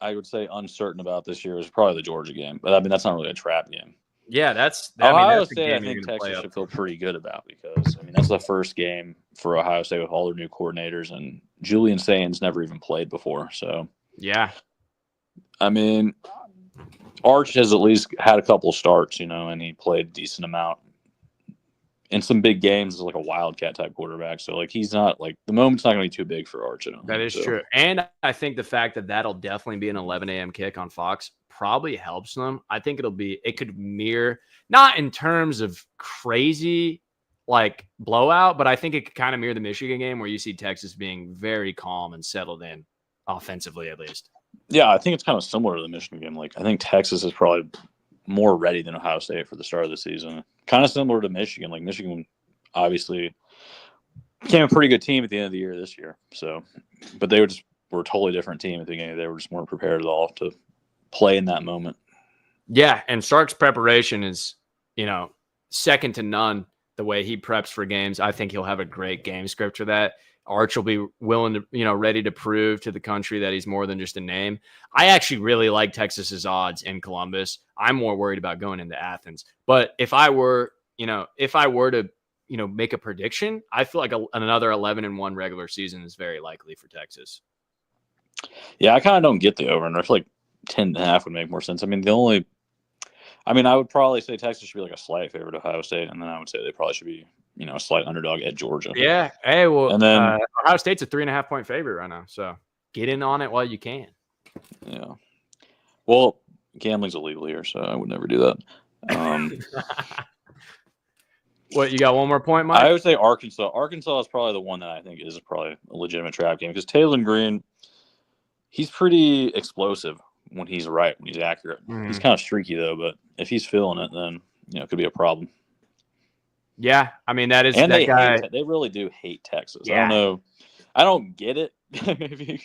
S6: I would say, uncertain about this year is probably the Georgia game. But I mean, that's not really a trap game.
S1: Yeah, that's
S6: Ohio
S1: that's
S6: State. I think Texas should feel pretty good about because I mean that's the first game for Ohio State with all their new coordinators, and Julian Sainz never even played before. So
S1: yeah,
S6: I mean, Arch has at least had a couple of starts, and he played a decent amount in some big games as like a wildcat type quarterback. So like he's not like the moment's not going to be too big for Arch.
S1: That is true, and I think the fact that that'll definitely be an 11 a.m. kick on Fox probably helps them. I think it could mirror, not in terms of crazy like blowout, but I think it could kind of mirror the Michigan game where you see Texas being very calm and settled in offensively, at least.
S6: Yeah, I think it's kind of similar to the Michigan game. Like, I think Texas is probably more ready than Ohio State for the start of the season. Kind of similar to Michigan. Like, Michigan obviously became a pretty good team at the end of the year this year. So, but they were a totally different team at the beginning. They were just weren't prepared at all to play in that moment.
S1: Yeah, and Sark's preparation is, second to none. The way he preps for games, I think he'll have a great game script for that. Arch will be willing to, ready to prove to the country that he's more than just a name. I actually really like Texas's odds in Columbus. I'm more worried about going into Athens. But if I were to, make a prediction, I feel like another 11-1 regular season is very likely for Texas.
S6: Yeah, I kind of don't get the over, and I feel like 10.5 would make more sense. I would probably say Texas should be like a slight favorite to Ohio State, and then I would say they probably should be, a slight underdog at Georgia.
S1: Yeah. Hey, well,
S6: and then
S1: Ohio State's a 3.5 point favorite right now, so get in on it while you can.
S6: Yeah. Well, gambling's illegal here, so I would never do that.
S1: What, you got one more point, Mike?
S6: I would say Arkansas. Arkansas is probably the one that I think is probably a legitimate trap game because Taylor Green, he's pretty explosive when he's right, when he's accurate. He's kind of streaky, though, but if he's feeling it, then, it could be a problem.
S1: Yeah, that is
S6: and
S1: that guy.
S6: They really do hate Texas.
S1: Yeah.
S6: I don't know. I don't get it, maybe,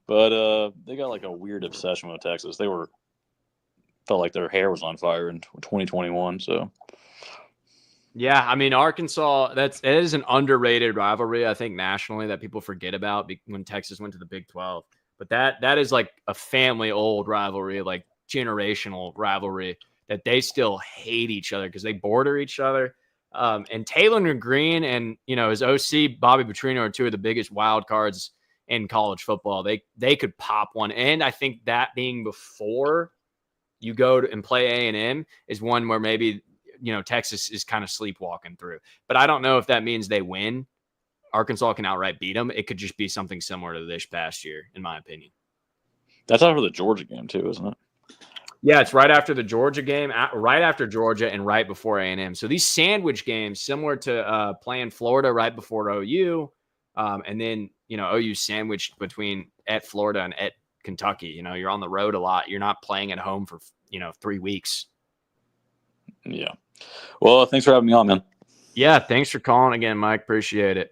S6: but they got like a weird obsession with Texas. They felt like their hair was on fire in 2021, so...
S1: Yeah, Arkansas, it is an underrated rivalry, I think, nationally that people forget about when Texas went to the Big 12. But that is like a family old rivalry, like generational rivalry that they still hate each other because they border each other. And Taylor Green and, his OC, Bobby Petrino, are two of the biggest wild cards in college football. They could pop one. And I think that being before you go and play A&M is one where maybe – Texas is kind of sleepwalking through. But I don't know if that means they win. Arkansas can outright beat them. It could just be something similar to this past year, in my opinion.
S6: That's after the Georgia game, too, isn't it?
S1: Yeah, it's right after the Georgia game, right after Georgia and right before A&M. So these sandwich games, similar to playing Florida right before OU, and then, OU sandwiched between at Florida and at Kentucky. You're on the road a lot. You're not playing at home for, 3 weeks.
S6: Yeah. Well, thanks for having me on, man.
S1: Yeah, thanks for calling again, Mike. Appreciate it.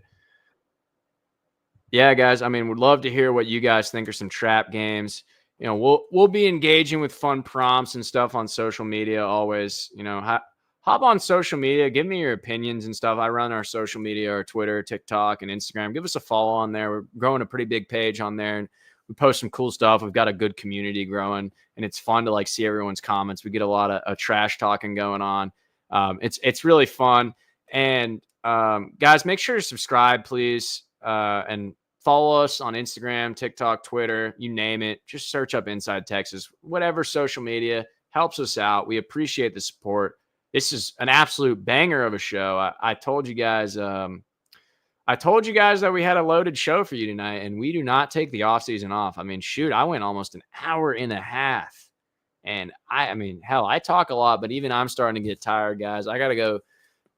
S1: Yeah, guys, would love to hear what you guys think are some trap games. We'll be engaging with fun prompts and stuff on social media always. Hop on social media, give me your opinions and stuff. I run our social media, our Twitter, TikTok, and Instagram. Give us a follow on there. We're growing a pretty big page on there, and we post some cool stuff. We've got a good community growing, and it's fun to see everyone's comments. We get a lot of trash talking going on. It's really fun. And guys, make sure to subscribe, please, and follow us on Instagram, TikTok, Twitter, you name it. Just search up Inside Texas. Whatever social media helps us out. We appreciate the support. This is an absolute banger of a show. I told you guys that we had a loaded show for you tonight, and we do not take the offseason off. I went almost an hour and a half. And I talk a lot, but even I'm starting to get tired, guys. I got to go.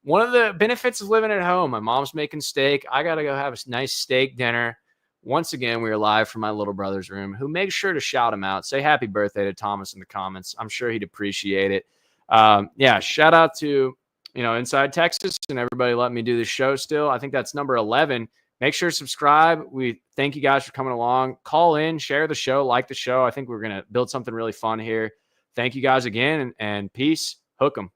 S1: One of the benefits of living at home, my mom's making steak. I got to go have a nice steak dinner. Once again, we are live from my little brother's room, who makes sure to shout him out. Say happy birthday to Thomas in the comments. I'm sure he'd appreciate it. Shout out to, Inside Texas and everybody letting me do this show still. I think that's number 11. Make sure to subscribe. We thank you guys for coming along. Call in, share the show, like the show. I think we're going to build something really fun here. Thank you guys again, and peace. Hook 'em.